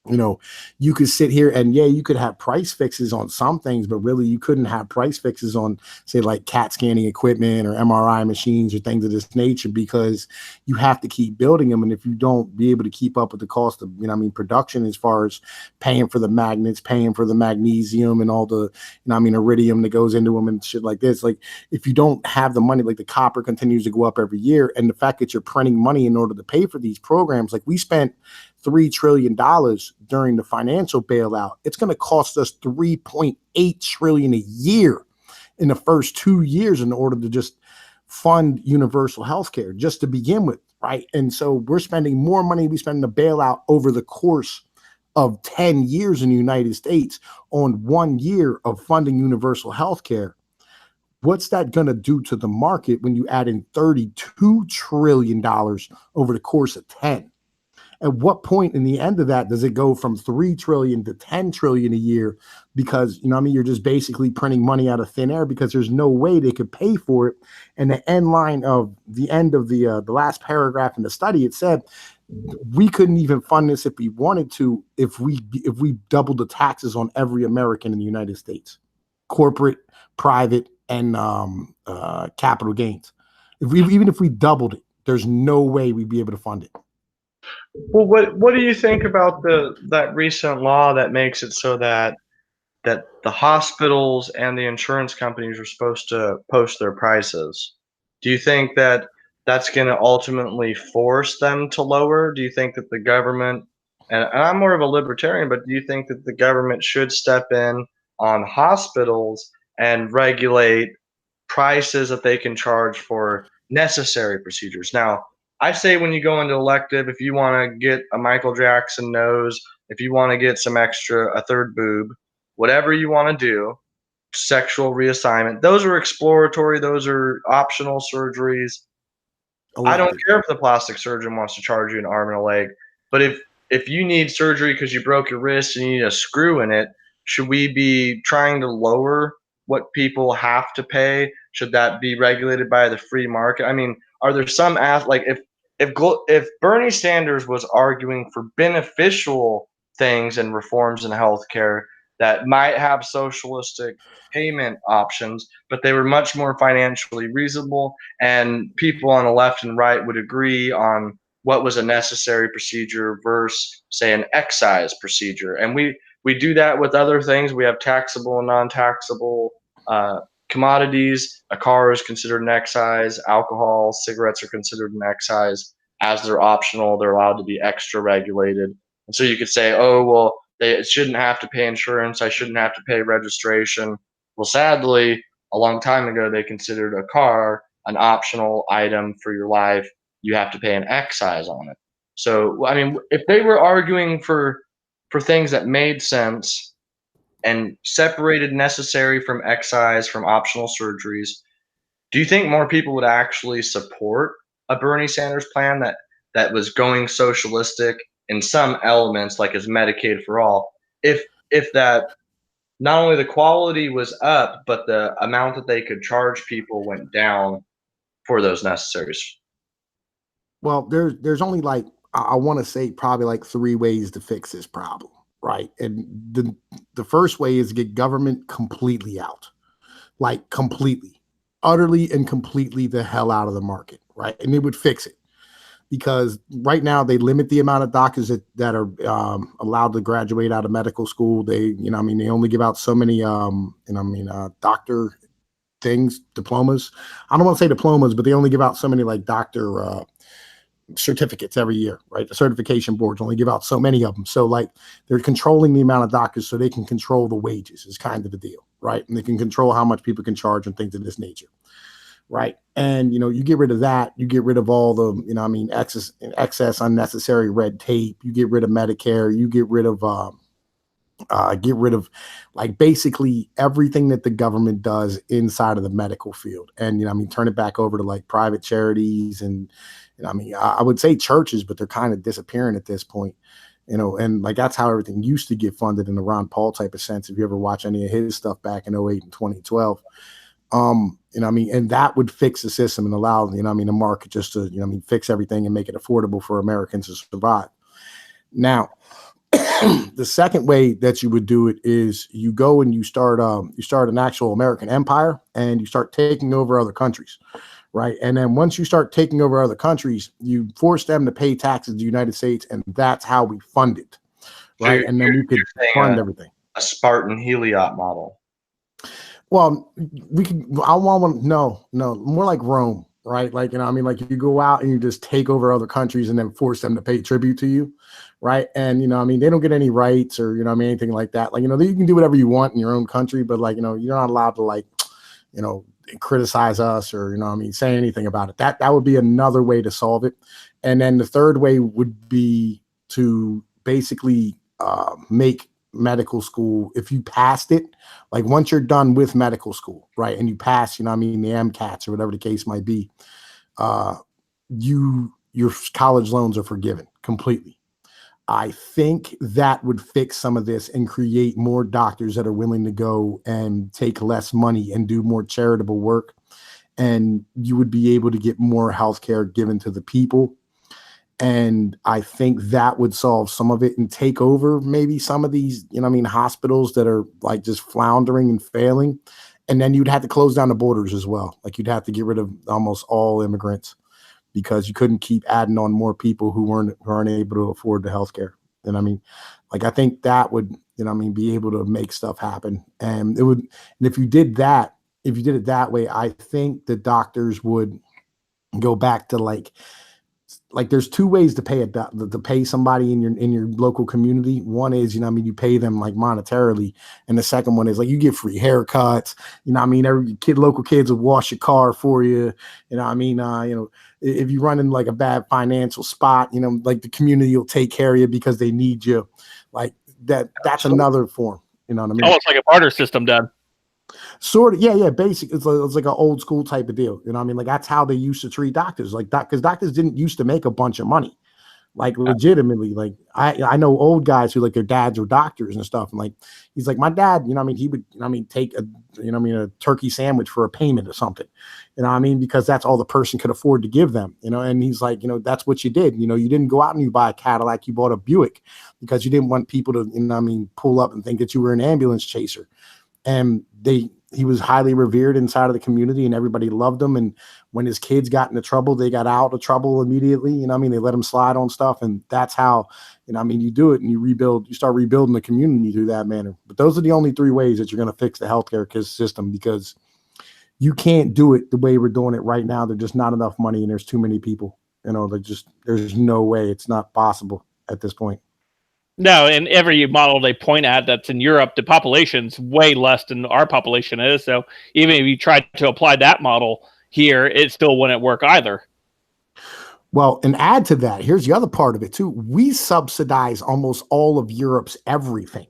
you know, you could sit here and you could have price fixes on some things, but really you couldn't have price fixes on, say, like CAT scanning equipment or MRI machines or things of this nature, because you have to keep building them. And if you don't be able to keep up with the cost of, you know, I mean, production, as far as paying for the magnets, paying for the magnesium and all the, you know, I mean, iridium that goes into them and shit like this, like if you don't have the money, like the copper continues to go up every year. And the fact that you're printing money in order to pay for these programs, like we spent $3 trillion during the financial bailout. It's going to cost us $3.8 trillion a year in the first 2 years in order to just fund universal health care, just to begin with, right? And so we're spending more money we spend in the bailout over the course of 10 years in the United States on 1 year of funding universal health care. What's that going to do to the market when you add in $32 trillion over the course of 10? At what point in the end of that does it go from 3 trillion to 10 trillion a year? Because, you know, I mean, you're just basically printing money out of thin air because there's no way they could pay for it. And the end line of the end of the last paragraph in the study, it said we couldn't even fund this if we wanted to, if we doubled the taxes on every American in the United States, corporate, private, and capital gains. Even if we doubled it, there's no way we'd be able to fund it. Well, what do you think about that recent law that makes it so that the hospitals and the insurance companies are supposed to post their prices? Do you think that that's going to ultimately force them to lower? Do you think that the government, and I'm more of a libertarian, but do you think that the government should step in on hospitals and regulate prices that they can charge for necessary procedures? Now, I say when you go into elective, if you want to get a Michael Jackson nose, if you want to get a third boob, whatever you want to do, sexual reassignment, those are exploratory, those are optional surgeries. I don't Elective. care if the plastic surgeon wants to charge you an arm and a leg, but if you need surgery because you broke your wrist and you need a screw in it, should we be trying to lower what people have to pay? Should that be regulated by the free market? I mean, are there some like if Bernie Sanders was arguing for beneficial things and reforms in healthcare that might have socialistic payment options, but they were much more financially reasonable, and people on the left and right would agree on what was a necessary procedure versus, say, an excise procedure. And we do that with other things. We have taxable and non-taxable commodities. A car is considered an excise. Alcohol, cigarettes are considered an excise. As they're optional, they're allowed to be extra regulated. And so you could say, oh, well, they shouldn't have to pay insurance. I shouldn't have to pay registration. Well, sadly, a long time ago, they considered a car an optional item for your life. You have to pay an excise on it. So, I mean, if they were arguing for things that made sense and separated necessary from excise from optional surgeries, do you think more people would actually support a Bernie Sanders plan that was going socialistic in some elements, like his Medicaid for all, if that not only the quality was up, but the amount that they could charge people went down for those necessaries? Well, there's only like I want to say probably like three ways to fix this problem, right? And the first way is to get government completely out, like completely, utterly and completely the hell out of the market, right? And it would fix it because right now they limit the amount of doctors that are allowed to graduate out of medical school. They, I mean, they only give out so many, doctor things, diplomas. I don't want to say diplomas, but they only give out so many like doctor certificates every year, right? The certification boards only give out so many of them. So like they're controlling the amount of doctors so they can control the wages is kind of the deal, right? And they can control how much people can charge and things of this nature, right? And, you get rid of that. You get rid of all the, excess unnecessary red tape. You get rid of Medicare. You get rid of like basically everything that the government does inside of the medical field. And, turn it back over to like private charities and I would say churches, but they're kind of disappearing at this point, and like that's how everything used to get funded in the Ron Paul type of sense. If you ever watch any of his stuff back in 08 and 2012, and that would fix the system and allow, the market just to, fix everything and make it affordable for Americans to survive. Now, the second way that you would do it is you go and you start an actual American empire and you start taking over other countries. Right. And then once you start taking over other countries, you force them to pay taxes to the United States. And that's how we fund it. Right. And then we could fund everything. A Spartan Heliot model. Well, no, more like Rome. Right. Like, like you go out and you just take over other countries and then force them to pay tribute to you. Right. And, they don't get any rights or, anything like that. Like, you can do whatever you want in your own country, but like, you're not allowed to like, criticize us or, say anything about it. That would be another way to solve it. And then the third way would be to basically make medical school, if you passed it, like once you're done with medical school, right, and you pass, the MCATs or whatever the case might be, your college loans are forgiven completely. I think that would fix some of this and create more doctors that are willing to go and take less money and do more charitable work. And you would be able to get more healthcare given to the people. And I think that would solve some of it and take over maybe some of these, hospitals that are like just floundering and failing. And then you'd have to close down the borders as well. Like you'd have to get rid of almost all immigrants because you couldn't keep adding on more people who aren't able to afford the healthcare. And like I think that would, be able to make stuff happen. And it would, and if you did it that way, I think the doctors would go back to like there's two ways to to pay somebody in your local community. One is, you pay them like monetarily, and the second one is like you get free haircuts. Every local kids will wash your car for you. If you run in like a bad financial spot, like the community will take care of you because they need you. Like that. That's another form. You know what I mean? Almost like a barter system done. Sort of, yeah. Basic. It's like an old school type of deal. Like that's how they used to treat doctors. Like because doctors didn't used to make a bunch of money. Like legitimately, like I know old guys who like their dads were doctors and stuff. And like he's like my dad, he would take a turkey sandwich for a payment or something. Because that's all the person could afford to give them. And he's like, that's what you did. You didn't go out and you buy a Cadillac, you bought a Buick because you didn't want people to pull up and think that you were an ambulance chaser. And he was highly revered inside of the community and everybody loved him. And when his kids got into trouble, they got out of trouble immediately. They let him slide on stuff. And that's how, you do it and you start rebuilding the community through that manner. But those are the only three ways that you're going to fix the healthcare system, because you can't do it the way we're doing it right now. There's just not enough money and there's too many people, there's no way. It's not possible at this point. No, and every model they point at that's in Europe, the population's way less than our population is. So even if you tried to apply that model here, it still wouldn't work either. Well, and add to that, here's the other part of it too. We subsidize almost all of Europe's everything.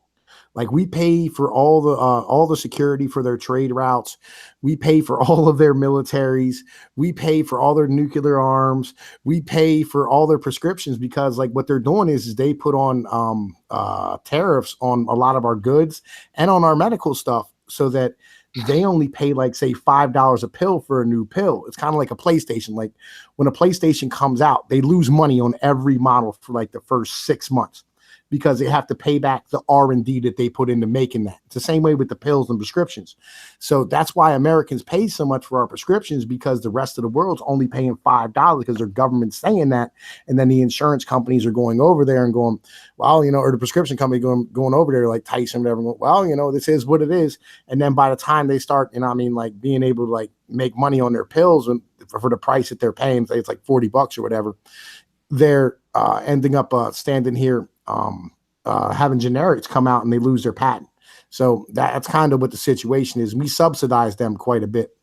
Like we pay for all the security for their trade routes. We pay for all of their militaries. We pay for all their nuclear arms. We pay for all their prescriptions because like what they're doing is they put on tariffs on a lot of our goods and on our medical stuff so that they only pay like say $5 a pill for a new pill. It's kind of like a PlayStation. Like when a PlayStation comes out, they lose money on every model for like the first 6 months, because they have to pay back the R&D that they put into making that. It's the same way with the pills and prescriptions. So that's why Americans pay so much for our prescriptions, because the rest of the world's only paying $5 because their government's saying that. And then the insurance companies are going over there and going, well, or the prescription company going over there like Tyson, whatever, going, well, this is what it is. And then by the time they start, like being able to like make money on their pills for the price that they're paying, say it's like $40 or whatever, they're ending up standing here having generics come out and they lose their patent. So that's kind of what the situation is. We subsidize them quite a bit.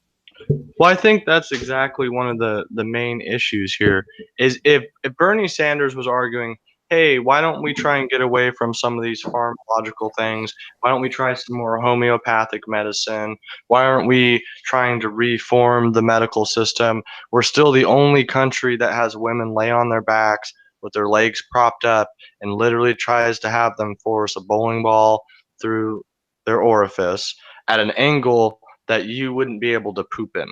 Well, I think that's exactly one of the main issues here is if Bernie Sanders was arguing, hey, why don't we try and get away from some of these pharmacological things? Why don't we try some more homeopathic medicine? Why aren't we trying to reform the medical system? We're still the only country that has women lay on their backs with their legs propped up and literally tries to have them force a bowling ball through their orifice at an angle that you wouldn't be able to poop in.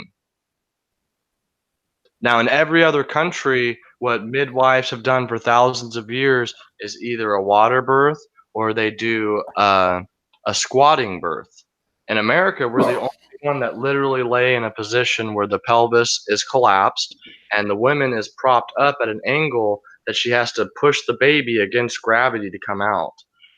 Now, in every other country, what midwives have done for thousands of years is either a water birth or they do a squatting birth. In America, we're the only one that literally lay in a position where the pelvis is collapsed and the woman is propped up at an angle that she has to push the baby against gravity to come out.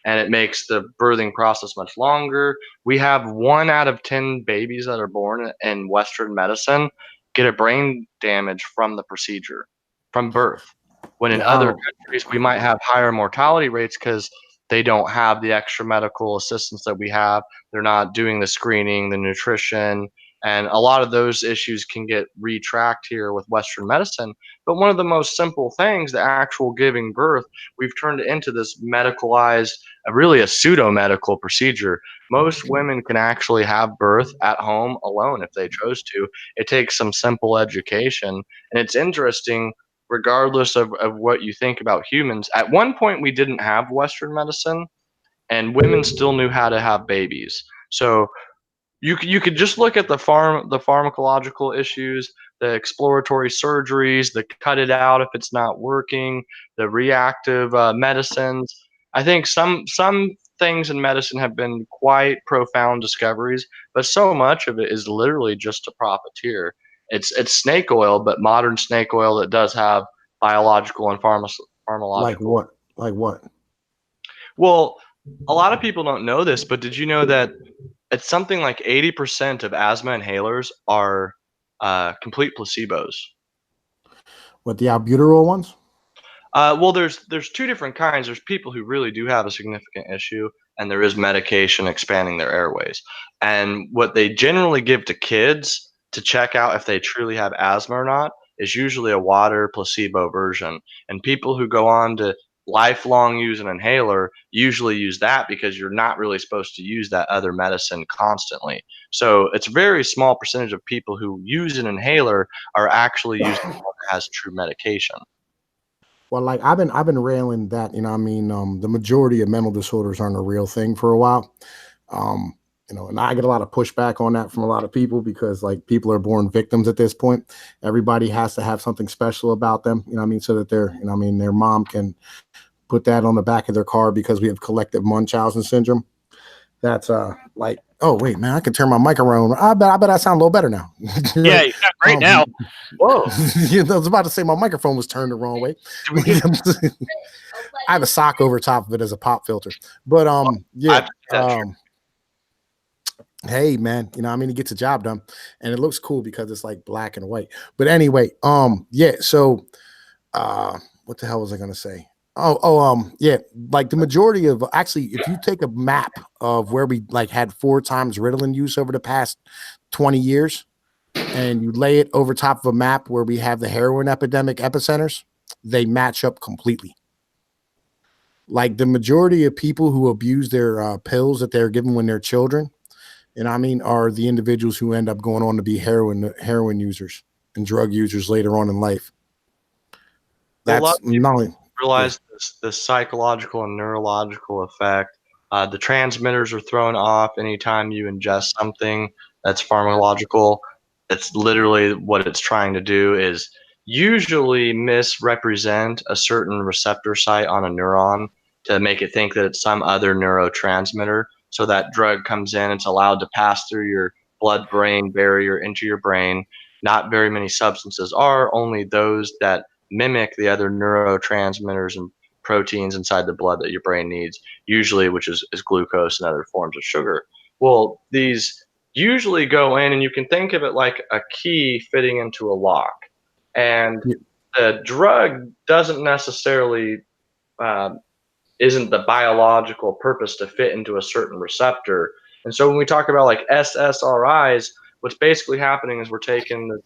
And it makes the birthing process much longer. We have 1 out of 10 babies that are born in Western medicine get a brain damage from the procedure, from birth. When in other countries, we might have higher mortality rates because they don't have the extra medical assistance that we have. They're not doing the screening, the nutrition, and a lot of those issues can get retracked here with Western medicine. But one of the most simple things, the actual giving birth, we've turned it into this medicalized, really a pseudo-medical procedure. Most women can actually have birth at home alone if they chose to. It takes some simple education. And it's interesting, regardless of what you think about humans, at one point we didn't have Western medicine and women still knew how to have babies. So you could just look at the pharmacological issues, the exploratory surgeries, the cut it out if it's not working, the reactive medicines. I think some things in medicine have been quite profound discoveries, but so much of it is literally just to profiteer. It's snake oil, but modern snake oil that does have biological and Like pharmacological. what? Like what? Well, a lot of people don't know this, but did you know that it's something like 80% of asthma inhalers are complete placebos? What, the albuterol ones? Well, there's two different kinds. There's people who really do have a significant issue, and there is medication expanding their airways. And what they generally give to kids to check out if they truly have asthma or not is usually a water placebo version. And people who go on to lifelong use an inhaler usually use that because you're not really supposed to use that other medicine constantly. So it's a very small percentage of people who use an inhaler are actually using one that has true medication. Well, like I've been railing that, the majority of mental disorders aren't a real thing for a while. Um, and I get a lot of pushback on that from a lot of people because like people are born victims at this point. Everybody has to have something special about them, so that their mom can put that on the back of their car because we have collective Munchausen syndrome. That's like, oh wait, man, I can turn my mic around. I bet I sound a little better now. Yeah, Right. you sound great now. Whoa. I was about to say my microphone was turned the wrong way. Did we get I have a sock over top of it as a pop filter. But yeah. Hey man, it gets the job done. And it looks cool because it's like black and white. But anyway, yeah, so what the hell was I gonna say? Yeah, like the majority of actually, if you take a map of where we like had 4 times Ritalin use over the past 20 years, and you lay it over top of a map where we have the heroin epidemic epicenters, they match up completely. Like the majority of people who abuse their pills that they're given when they're children, are the individuals who end up going on to be heroin users and drug users later on in life. Well, a lot That's of people not only, yeah. realize this psychological and neurological effect. The transmitters are thrown off anytime you ingest something that's pharmacological. It's literally what it's trying to do is usually misrepresent a certain receptor site on a neuron to make it think that it's some other neurotransmitter. So that drug comes in, it's allowed to pass through your blood-brain barrier into your brain. Not very many substances are, only those that mimic the other neurotransmitters and proteins inside the blood that your brain needs, usually, which is glucose and other forms of sugar. Well, these usually go in, and you can think of it like a key fitting into a lock. And Yeah. the drug doesn't necessarily um, isn't the biological purpose to fit into a certain receptor. And so when we talk about like SSRIs, what's basically happening is we're taking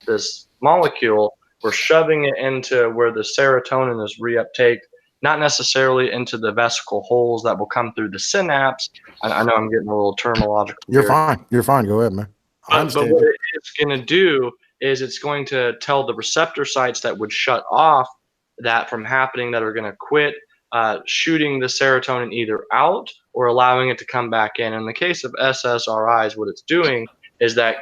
this molecule, we're shoving it into where the serotonin is reuptake, not necessarily into the vesicle holes that will come through the synapse. I know I'm getting a little terminological You're here, fine. You're fine. Go ahead, man. I but understand what you. it's going to do is it's going to tell the receptor sites that would shut off that from happening, that are going to quit shooting the serotonin either out or allowing it to come back in. In the case of SSRIs, what it's doing is that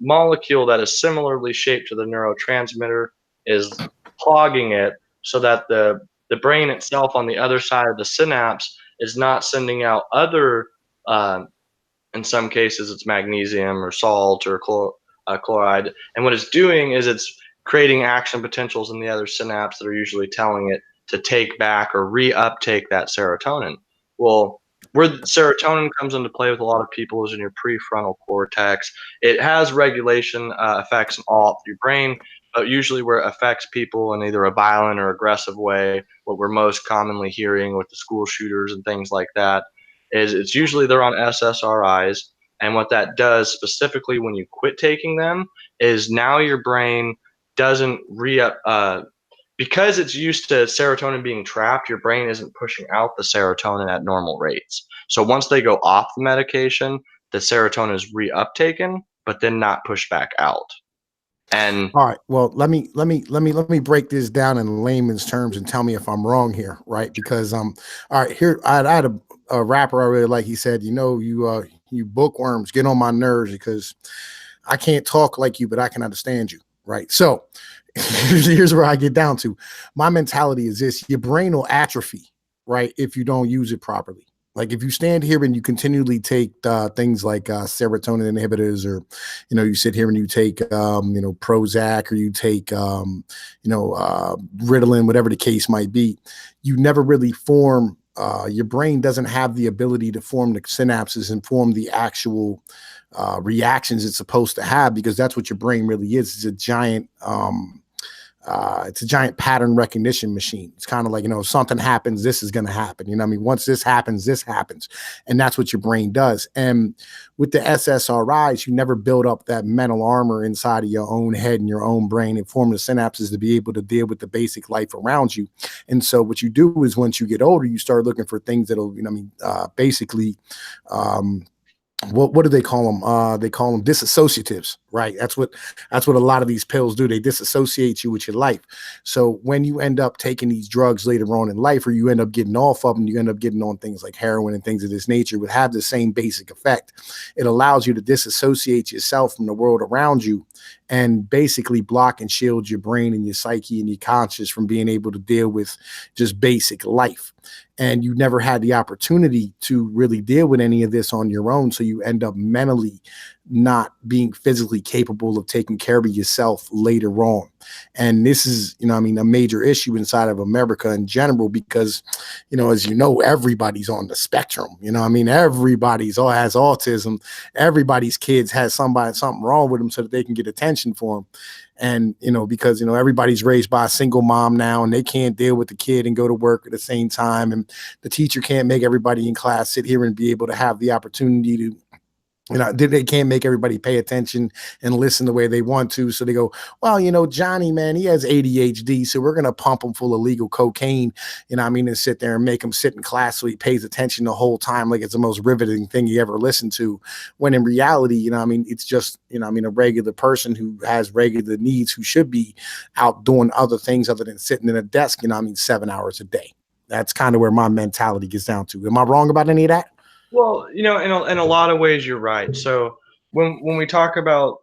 molecule that is similarly shaped to the neurotransmitter is clogging it so that the brain itself on the other side of the synapse is not sending out other uh, in some cases, it's magnesium or salt or chloride. And what it's doing is it's creating action potentials in the other synapse that are usually telling it to take back or reuptake that serotonin. Well, where serotonin comes into play with a lot of people is in your prefrontal cortex. It has regulation effects all up your brain, but usually where it affects people in either a violent or aggressive way, what we're most commonly hearing with the school shooters and things like that, is it's usually they're on SSRIs. And what that does specifically when you quit taking them is now your brain doesn't re up, because it's used to serotonin being trapped, your brain isn't pushing out the serotonin at normal rates. So once they go off the medication, the serotonin is reuptaken, but then not pushed back out. And All right. Well, let me break this down in layman's terms and tell me if I'm wrong here, right? Because all right, here I had a rapper I really like. He said, you bookworms get on my nerves because I can't talk like you, but I can understand you. right? So here's where I get down to. My mentality is this: your brain will atrophy, right, if you don't use it properly. Like if you stand here and you continually take things like serotonin inhibitors, or you sit here and you take Prozac, or you take Ritalin, whatever the case might be, you never really form. Your brain doesn't have the ability to form the synapses and form the actual reactions it's supposed to have, because that's what your brain really is. It's a giant pattern recognition machine. It's kind of like, if something happens, this is going to happen. You know what I mean? Once this happens. And that's what your brain does. And with the SSRIs, you never build up that mental armor inside of your own head and your own brain and form the synapses to be able to deal with the basic life around you. And so what you do is, once you get older, you start looking for things that'll, basically, what do they call them? They call them disassociatives, right? That's what a lot of these pills do. They disassociate you with your life. So when you end up taking these drugs later on in life, or you end up getting off of them, you end up getting on things like heroin and things of this nature, would have the same basic effect. It allows you to disassociate yourself from the world around you, and basically block and shield your brain and your psyche and your conscious from being able to deal with just basic life. And you never had the opportunity to really deal with any of this on your own. So you end up mentally not being physically capable of taking care of yourself later on. And this is, a major issue inside of America in general, because, as everybody's on the spectrum. Everybody's all has autism. Everybody's kids has something wrong with them, so that they can get attention for them. And, because, everybody's raised by a single mom now, and they can't deal with the kid and go to work at the same time. And the teacher can't make everybody in class sit here and be able to have the opportunity to, they can't make everybody pay attention and listen the way they want to. So they go, well, Johnny, man, he has ADHD, so we're going to pump him full of legal cocaine, and sit there and make him sit in class so he pays attention the whole time, like it's the most riveting thing he ever listened to. When in reality, it's just, a regular person who has regular needs, who should be out doing other things other than sitting in a desk, 7 hours a day. That's kind of where my mentality gets down to. Am I wrong about any of that? Well, in a lot of ways, you're right. So when we talk about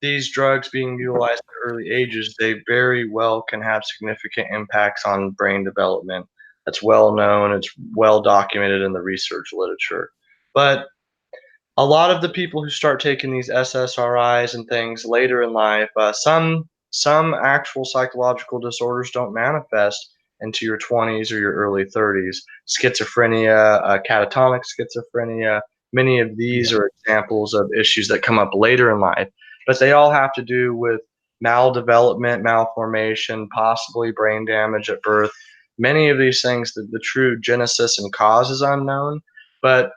these drugs being utilized at early ages, they very well can have significant impacts on brain development. That's well known. It's well documented in the research literature. But a lot of the people who start taking these SSRIs and things later in life, some actual psychological disorders don't manifest into your 20s or your early 30s. Schizophrenia, catatonic schizophrenia, many of these are examples of issues that come up later in life, but they all have to do with maldevelopment, malformation, possibly brain damage at birth. Many of these things, the true genesis and cause is unknown, but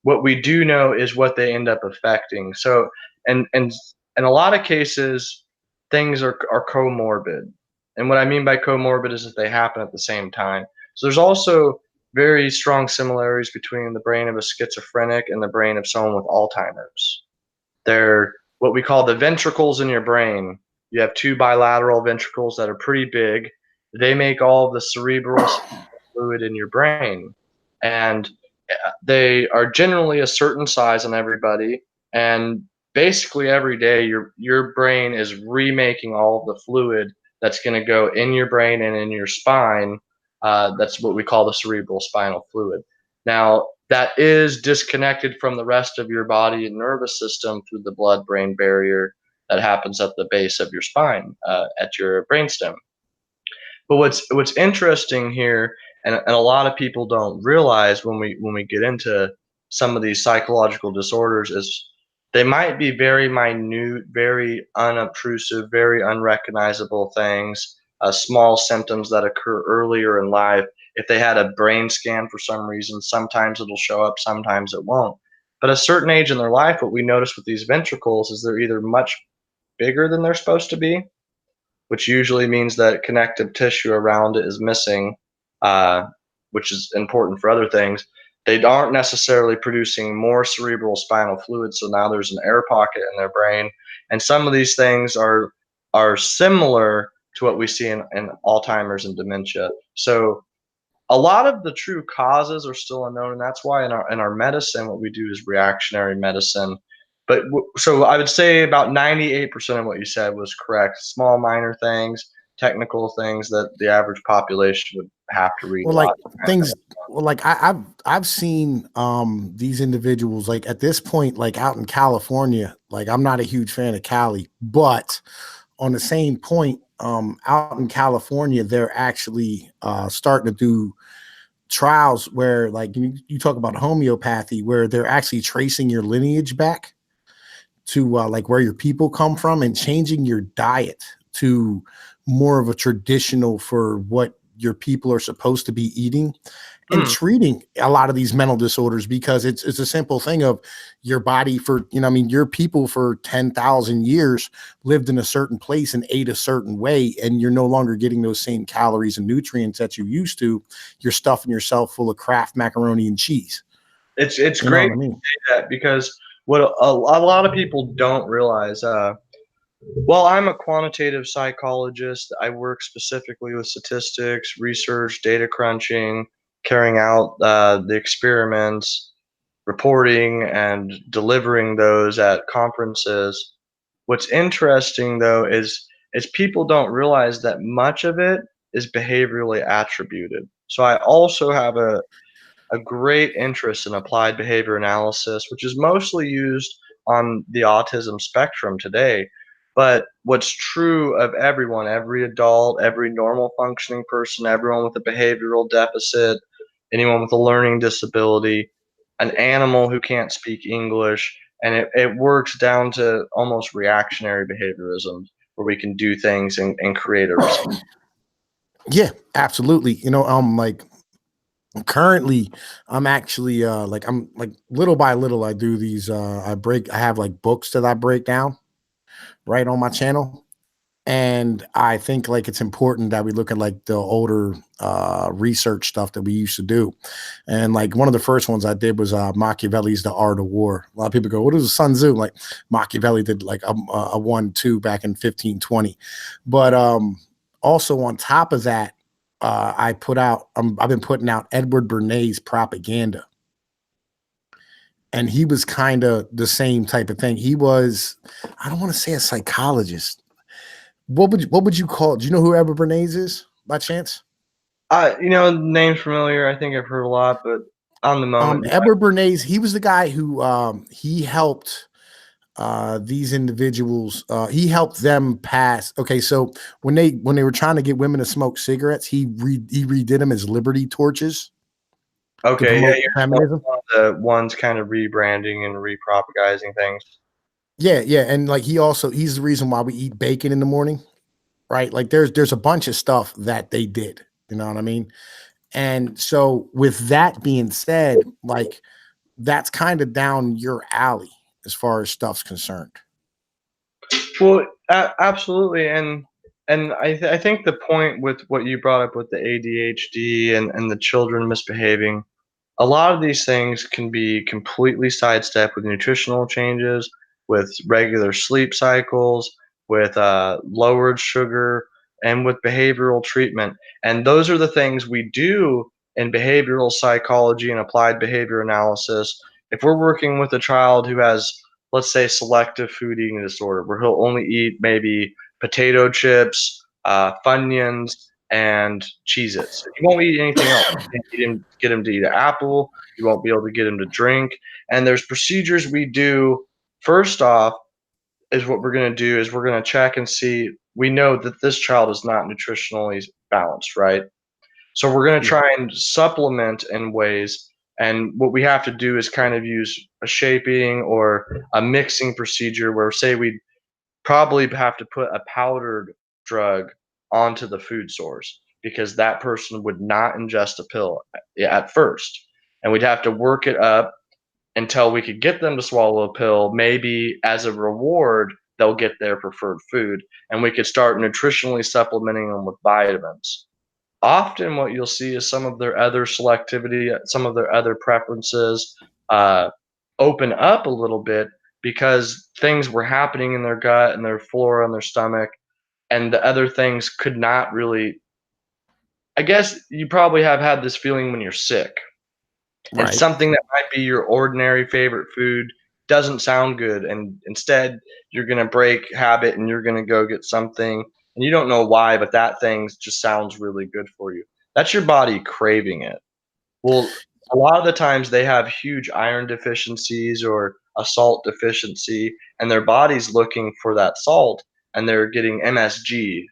what we do know is what they end up affecting. So, and in a lot of cases, things are comorbid. And what I mean by comorbid is that they happen at the same time. So there's also very strong similarities between the brain of a schizophrenic and the brain of someone with Alzheimer's. They're what we call the ventricles in your brain. You have two bilateral ventricles that are pretty big. They make all of the cerebral fluid in your brain. And they are generally a certain size on everybody, and basically every day your brain is remaking all of the fluid that's going to go in your brain and in your spine. That's what we call the cerebral spinal fluid. Now, that is disconnected from the rest of your body and nervous system through the blood-brain barrier that happens at the base of your spine, at your brainstem. But what's interesting here, and a lot of people don't realize when we get into some of these psychological disorders, is they might be very minute, very unobtrusive, very unrecognizable things, small symptoms that occur earlier in life. If they had a brain scan for some reason, sometimes it'll show up, sometimes it won't. But at a certain age in their life, what we notice with these ventricles is they're either much bigger than they're supposed to be, which usually means that connective tissue around it is missing, uh, which is important for other things. They aren't necessarily producing more cerebral spinal fluid, so now there's an air pocket in their brain. And some of these things are similar to what we see in Alzheimer's and dementia. So a lot of the true causes are still unknown, and that's why in our medicine, what we do is reactionary medicine. But so I would say about 98% of what you said was correct. Small, minor things, technical things that the average population would have to read a Well, like lot. things, well, like I've seen these individuals like at this point, like out in California. Like I'm not a huge fan of Cali, but on the same point, out in California, they're actually starting to do trials where, like, you talk about homeopathy, where they're actually tracing your lineage back to like where your people come from and changing your diet to more of a traditional for what your people are supposed to be eating and Hmm. treating a lot of these mental disorders because it's a simple thing of your body for, I mean, your people for 10,000 years lived in a certain place and ate a certain way, and you're no longer getting those same calories and nutrients that you used to. You're stuffing yourself full of Kraft macaroni and cheese. It's You know great what I mean? that because what a lot of people don't realize. Well, I'm a quantitative psychologist. I work specifically with statistics, research, data crunching, carrying out the experiments, reporting, and delivering those at conferences. What's interesting though is people don't realize that much of it is behaviorally attributed. So I also have a great interest in applied behavior analysis, which is mostly used on the autism spectrum today. But what's true of everyone, every adult, every normal functioning person, everyone with a behavioral deficit, anyone with a learning disability, an animal who can't speak English, and it works down to almost reactionary behaviorism where we can do things and create a response. Yeah, absolutely. Like currently I'm actually like I'm like little by little I do these I have like books that I break down right on my channel. And I think like it's important that we look at like the older research stuff that we used to do. And like one of the first ones I did was Machiavelli's The Art of War. A lot of people go, what is Sun Tzu? Like Machiavelli did like a 1-2 back in 1520. But also on top of that, I've been putting out Edward Bernays propaganda. And he was kind of the same type of thing. He was, I don't want to say a psychologist. What would you call? Do you know who Edward Bernays is by chance? Name's familiar. I think I've heard a lot, but on the moment, Edward Bernays, he was the guy who he helped these individuals. He helped them pass. Okay, so when they were trying to get women to smoke cigarettes, he redid them as liberty torches to okay, yeah, promote you're feminism. one of the ones kind of rebranding and repropagizing things. Yeah, yeah, and like he's the reason why we eat bacon in the morning, right? Like there's a bunch of stuff that they did. You know what I mean? And so with that being said, like that's kind of down your alley as far as stuff's concerned. Well, absolutely, and I think the point with what you brought up with the ADHD and the children misbehaving, a lot of these things can be completely sidestepped with nutritional changes, with regular sleep cycles, with lowered sugar, and with behavioral treatment. And those are the things we do in behavioral psychology and applied behavior analysis. If we're working with a child who has, let's say, selective food eating disorder, where he'll only eat maybe potato chips, Funyuns, and Cheez Its. He won't eat anything else. You can't get him to eat an apple. You won't be able to get him to drink. And there's procedures we do. First off, is what we're going to do is we're going to check and see. We know that this child is not nutritionally balanced, right? So we're going to Yeah. try and supplement in ways. And what we have to do is kind of use a shaping or a mixing procedure where, say, we probably have to put a powdered drug onto the food source because that person would not ingest a pill at first. And we'd have to work it up until we could get them to swallow a pill. Maybe as a reward, they'll get their preferred food, and we could start nutritionally supplementing them with vitamins. Often, what you'll see is some of their other selectivity, some of their other preferences uh, open up a little bit because things were happening in their gut and their flora and their stomach, and the other things could not really. I guess you probably have had this feeling when you're sick and Right. something that might be your ordinary favorite food doesn't sound good, and instead you're going to break habit and you're going to go get something and you don't know why, but that thing just sounds really good for you. That's your body craving it. Well, a lot of the times they have huge iron deficiencies or a salt deficiency, and their body's looking for that salt, and they're getting MSG.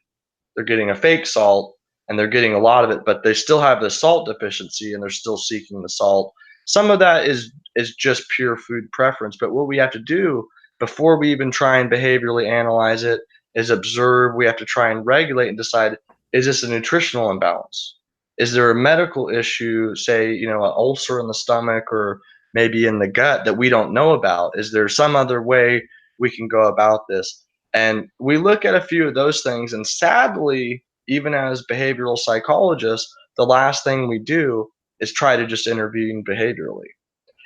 They're getting a fake salt, and they're getting a lot of it, but they still have the salt deficiency, and they're still seeking the salt. Some of that is just pure food preference, but what we have to do before we even try and behaviorally analyze it is observe. We have to try and regulate and decide, is this a nutritional imbalance? Is there a medical issue, say, an ulcer in the stomach or maybe in the gut that we don't know about? Is there some other way we can go about this? And we look at a few of those things, and sadly, even as behavioral psychologists, the last thing we do is try to just intervene behaviorally.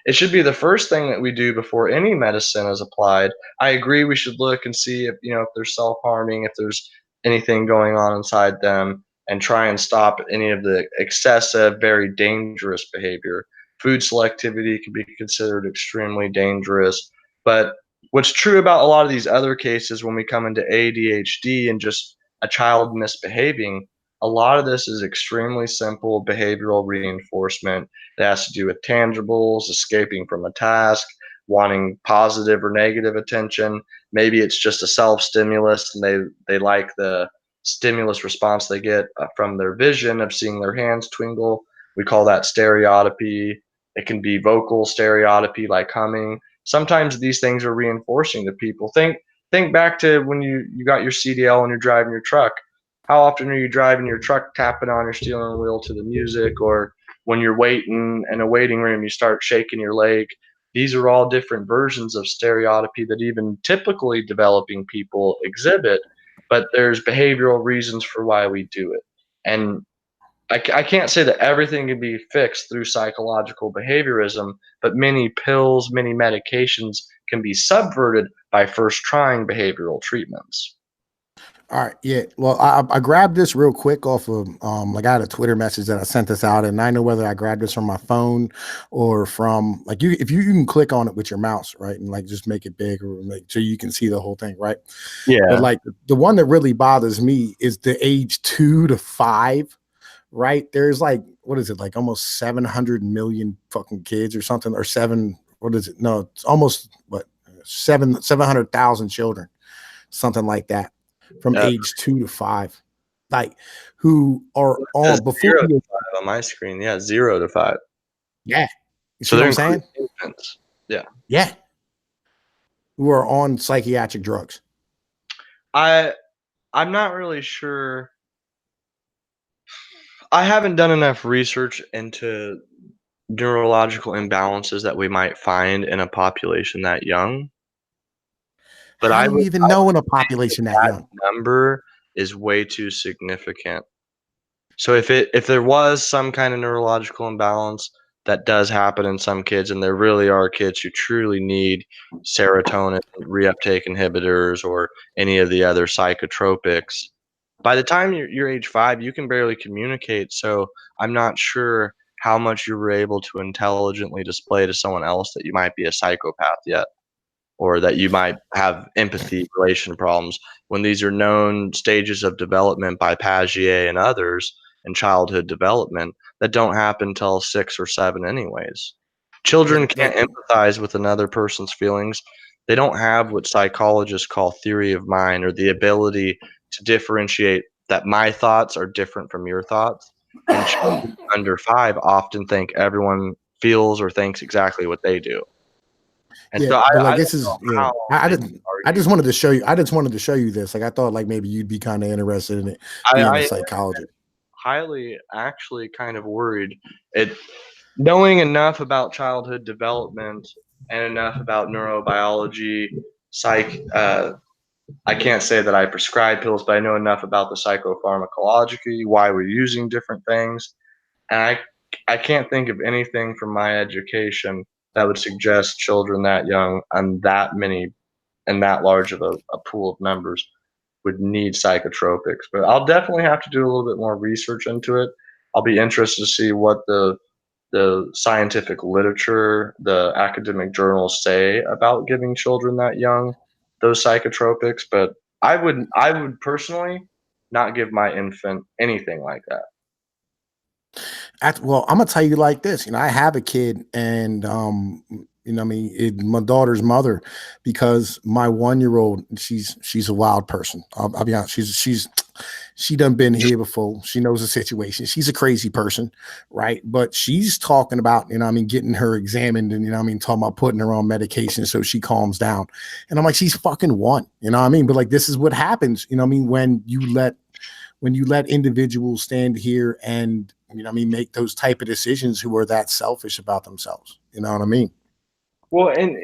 It should be the first thing that we do before any medicine is applied. I agree we should look and see if they're self-harming, if there's anything going on inside them, and try and stop any of the excessive, very dangerous behavior. Food selectivity can be considered extremely dangerous. But what's true about a lot of these other cases when we come into ADHD and just a child misbehaving, a lot of this is extremely simple behavioral reinforcement. It has to do with tangibles, escaping from a task, wanting positive or negative attention. Maybe it's just a self-stimulus and they like the stimulus response they get from their vision of seeing their hands twinkle. We call that stereotypy. It can be vocal stereotypy like humming. Sometimes these things are reinforcing to people. Think back to when you got your CDL and you're driving your truck. How often are you driving your truck tapping on your steering wheel to the music, or when you're waiting in a waiting room, you start shaking your leg? These are all different versions of stereotypy that even typically developing people exhibit, but there's behavioral reasons for why we do it. And I can't say that everything can be fixed through psychological behaviorism, but many pills, many medications can be subverted by first trying behavioral treatments. All right, yeah. Well, I grabbed this real quick off of like I had a Twitter message that I sent this out, and I know whether I grabbed this from my phone or from like if you can click on it with your mouse, right, and like just make it big or like so you can see the whole thing, right? But Yeah. like the one that really bothers me is the age 2 to 5, right? There's like what is it, like almost 700 million fucking kids or something, or seven, what is it? No, it's almost what 700,000 children, something like that, from Uh, age 2 to 5, like who are it says on before 0 to you. 5 on my screen. Yeah, 0 to 5. Yeah, you So see what they're I'm saying? including infants. Yeah. Yeah, who are on psychiatric drugs. I I'm not really sure. I haven't done enough research into neurological imbalances that we might find in a population that young, but How I do you would even I know would in a say that population that that young? number is way too significant. So if there was some kind of neurological imbalance that does happen in some kids, and there really are kids who truly need serotonin reuptake inhibitors or any of the other psychotropics, by the time you're age 5, you can barely communicate. So I'm not sure how much you were able to intelligently display to someone else that you might be a psychopath yet, or that you might have empathy relation problems when these are known stages of development by Paget and others in childhood development that don't happen until 6 or 7 anyways. Children can't Like empathize with another person's feelings. They don't have what psychologists call theory of mind, or the ability to differentiate that my thoughts are different from your thoughts. And children under 5 often think everyone feels or thinks exactly what they do. And yeah, so but like I this don't is know how I they didn't. I argue. just wanted to show you. I just wanted to show you this. Like I thought, like maybe you'd be kind of interested in it, being I a am psychologist. highly actually kind of worried. It Knowing enough about childhood development and enough about neurobiology, psych I can't say that I prescribe pills, but I know enough about the psychopharmacology, why we're using different things. And I can't think of anything from my education that would suggest children that young and that many and that large of a pool of members would need psychotropics. But I'll definitely have to do a little bit more research into it. I'll be interested to see what the the scientific literature, the academic journals say about giving children that young those psychotropics, but I would personally not give my infant anything like that. Well, I'm gonna tell you like this. I have a kid, and I mean, my daughter's mother, because my 1 year old, she's a wild person. I'll be honest. She done been here before. She knows the situation. She's a crazy person, right? But she's talking about, I mean, getting her examined, and I mean, talking about putting her on medication so she calms down. And I'm like, she's fucking one, what I mean? But like, this is what happens, I mean, when you let individuals stand here and I mean make those type of decisions who are that selfish about themselves. You know what I mean? Well, and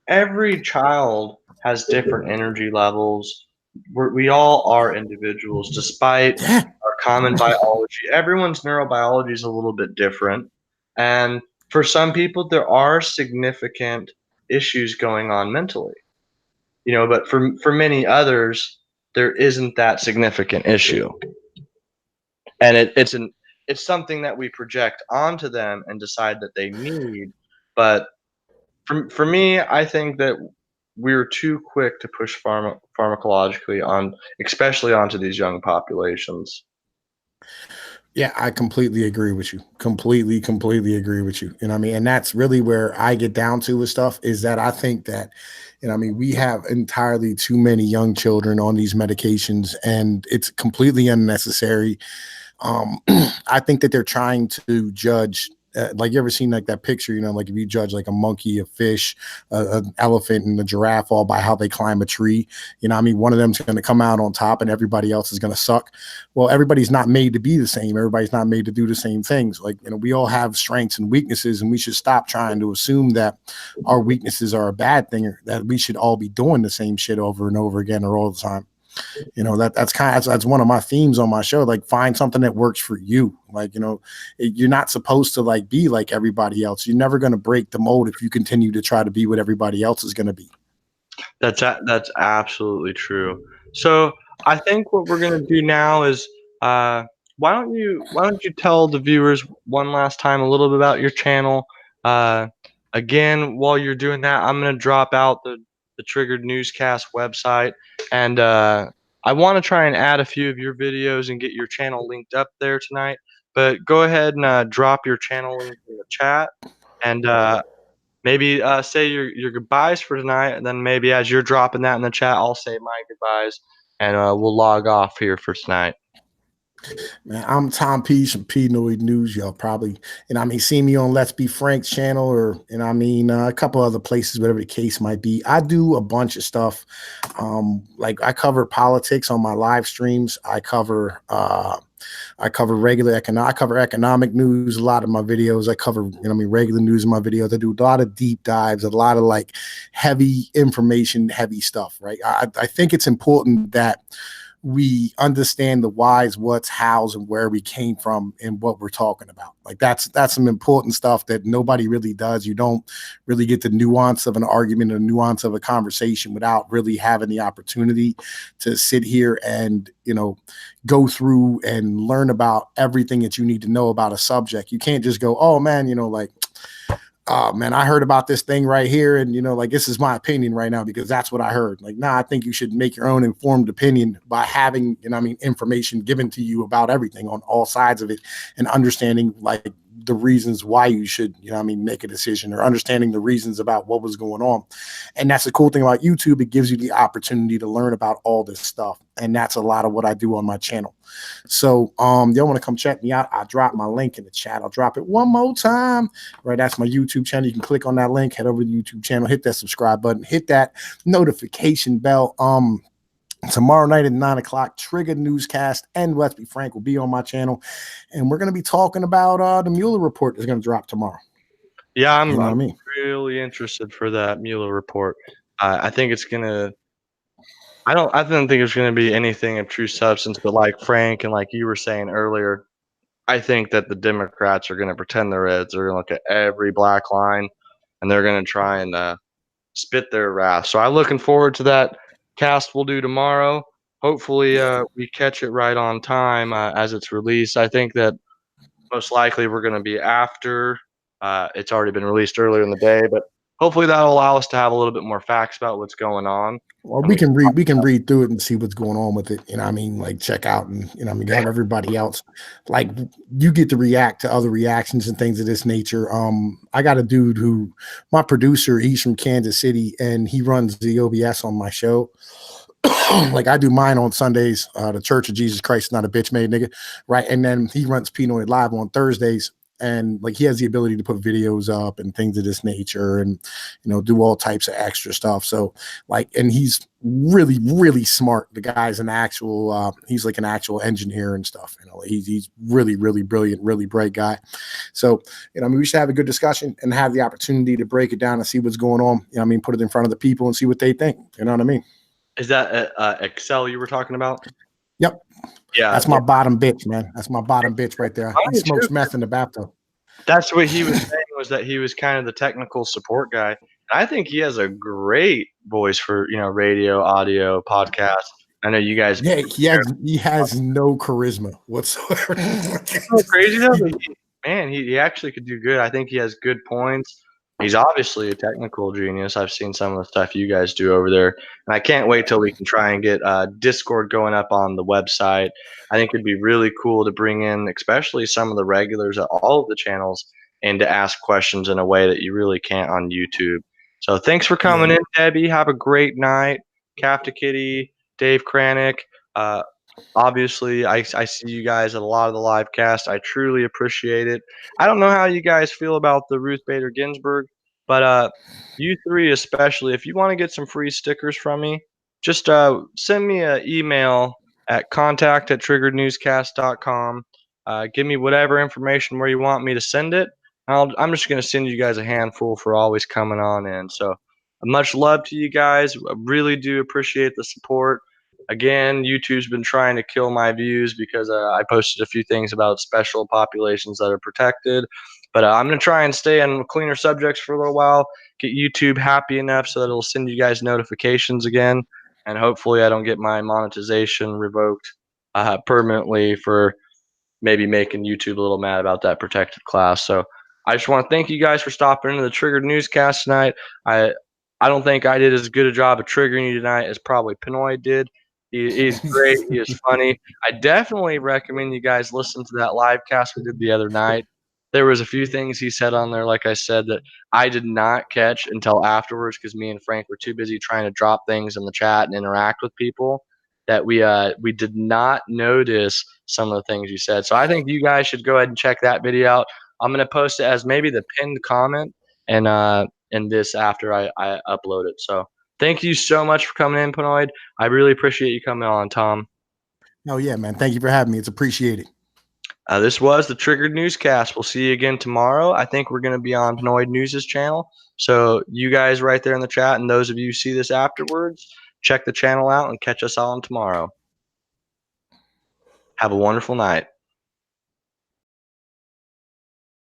every child has different energy levels. We all are individuals, despite Yeah. our common biology. Everyone's neurobiology is a little bit different, and for some people, there are significant issues going on mentally. But for many others, there isn't that significant issue, and it's something that we project onto them and decide that they need. But for me, I think that we're too quick to push pharmacologically on, especially onto these young populations. Yeah, I completely agree with you. Completely agree with you. I mean, and that's really where I get down to with stuff, is that I think that, I mean, we have entirely too many young children on these medications, and it's completely unnecessary. I think that they're trying to judge. Like, you ever seen like that picture? Like if you judge like a monkey, a fish, an elephant, and a giraffe all by how they climb a tree. I mean, one of them's going to come out on top, and everybody else is going to suck. Well, everybody's not made to be the same. Everybody's not made to do the same things. Like, we all have strengths and weaknesses, and we should stop trying to assume that our weaknesses are a bad thing, or that we should all be doing the same shit over and over again or all the time. That's one of my themes on my show. Like, find something that works for you. Like, you're not supposed to like be like everybody else. You're never going to break the mold if you continue to try to be what everybody else is going to be. That's absolutely true. So I think what we're gonna do now is, uh, why don't you tell the viewers one last time a little bit about your channel? Uh, Again, while you're doing that, I'm gonna drop out the Triggered Newscast website, and I want to try and add a few of your videos and get your channel linked up there tonight. But go ahead and drop your channel link in the chat, and maybe say your goodbyes for tonight, and then maybe as you're dropping that in the chat, I'll say my goodbyes, and we'll log off here for tonight. Man, I'm Tom Peace from Pinoid News. Y'all probably, I mean, see me on Let's Be Frank's channel, or, I mean, a couple other places, whatever the case might be. I do a bunch of stuff. Like, I cover politics on my live streams. I cover regular I cover economic news. A lot of my videos, I cover, I mean, regular news in my videos. I do a lot of deep dives, a lot of like heavy information, heavy stuff, right? I think it's important that we understand the whys, what's, hows, and where we came from and what we're talking about. Like, that's some important stuff that nobody really does. You don't really get the nuance of an argument or nuance of a conversation without really having the opportunity to sit here and, go through and learn about everything that you need to know about a subject. You can't just go, oh man, like, oh man, I heard about this thing right here, and like, this is my opinion right now because that's what I heard. Like, nah, I think you should make your own informed opinion by having, I mean, information given to you about everything on all sides of it, and understanding like the reasons why you should, I mean, make a decision, or understanding the reasons about what was going on. And that's the cool thing about YouTube. It gives you the opportunity to learn about all this stuff. And that's a lot of what I do on my channel. So y'all want to come check me out, I'll drop my link in the chat. I'll drop it one more time. Right, that's my YouTube channel. You can click on that link, head over to the YouTube channel, hit that subscribe button, hit that notification bell. Tomorrow night at 9 o'clock, Trigger Newscast and Let's Be Frank will be on my channel, and we're going to be talking about the Mueller report that's going to drop tomorrow. Yeah, I'm what I mean? really interested for that Mueller report. I think it's gonna. I don't think it's gonna be anything of true substance, but like Frank and like you were saying earlier, I think that the Democrats are gonna pretend they're Reds. They're gonna look at every black line, and they're gonna try and spit their wrath. So I'm looking forward to that cast we'll do tomorrow. Hopefully, we catch it right on time as it's released. I think that most likely we're going to be after. It's already been released earlier in the day, but hopefully that'll allow us to have a little bit more facts about what's going on. Well, And we can read through it and see what's going on with it. You know what I mean? Like check out and have everybody else. Like you get to react to other reactions and things of this nature. I got a dude who my producer, he's from Kansas City and he runs the OBS on my show. Like I do mine on Sundays, the Church of Jesus Christ, not a bitch made nigga, right? And then he runs Pinoid Live on Thursdays, and like he has the ability to put videos up and things of this nature, and do all types of extra stuff. So like, and he's really really smart. The guy's an actual, he's like an actual engineer and stuff. He's really really brilliant, really bright guy. So I mean, we should have a good discussion and have the opportunity to break it down and see what's going on. I mean, put it in front of the people and see what they think. You know what I mean? is that Excel you were talking about? Yep. Yeah, That's my bottom bitch, man. That's my bottom bitch right there. He mine smokes too. meth in the bathtub. That's what he was saying, was that he was kind of the technical support guy. And I think he has a great voice for radio, audio, podcast. I know you guys. Yeah, he has no charisma whatsoever. So crazy though. Man, he actually could do good. I think he has good points. He's obviously a technical genius. I've seen some of the stuff you guys do over there, and I can't wait till we can try and get Discord going up on the website. I think it'd be really cool to bring in, especially some of the regulars at all of the channels, and to ask questions in a way that you really can't on YouTube. So thanks for coming in, Debbie. Have a great night, Captain Kitty, Dave Kranick. Obviously, I see you guys at a lot of the live cast. I truly appreciate it. I don't know how you guys feel about the Ruth Bader Ginsburg, but you three especially, if you want to get some free stickers from me, just send me an email at contact@triggerednewscast.com. Give me whatever information where you want me to send it. I'm just going to send you guys a handful for always coming on in. So much love to you guys. I really do appreciate the support. Again, YouTube's been trying to kill my views because I posted a few things about special populations that are protected. But I'm going to try and stay on cleaner subjects for a little while, get YouTube happy enough so that it'll send you guys notifications again. And hopefully I don't get my monetization revoked permanently for maybe making YouTube a little mad about that protected class. So I just want to thank you guys for stopping into the Triggered Newscast tonight. I don't think I did as good a job of triggering you tonight as probably Pinoy did. He's great. He is funny. I definitely recommend you guys listen to that live cast we did the other night. There was a few things he said on there, like I said, that I did not catch until afterwards because me and Frank were too busy trying to drop things in the chat and interact with people that we did not notice some of the things you said. So I think you guys should go ahead and check that video out. I'm gonna post it as maybe the pinned comment and this after I upload it. So thank you so much for coming in, Pinoid. I really appreciate you coming on, Tom. Oh yeah, man. Thank you for having me. It's appreciated. This was the Triggered Newscast. We'll see you again tomorrow. I think we're going to be on Pinoid News' channel. So you guys right there in the chat and those of you who see this afterwards, check the channel out and catch us on tomorrow. Have a wonderful night.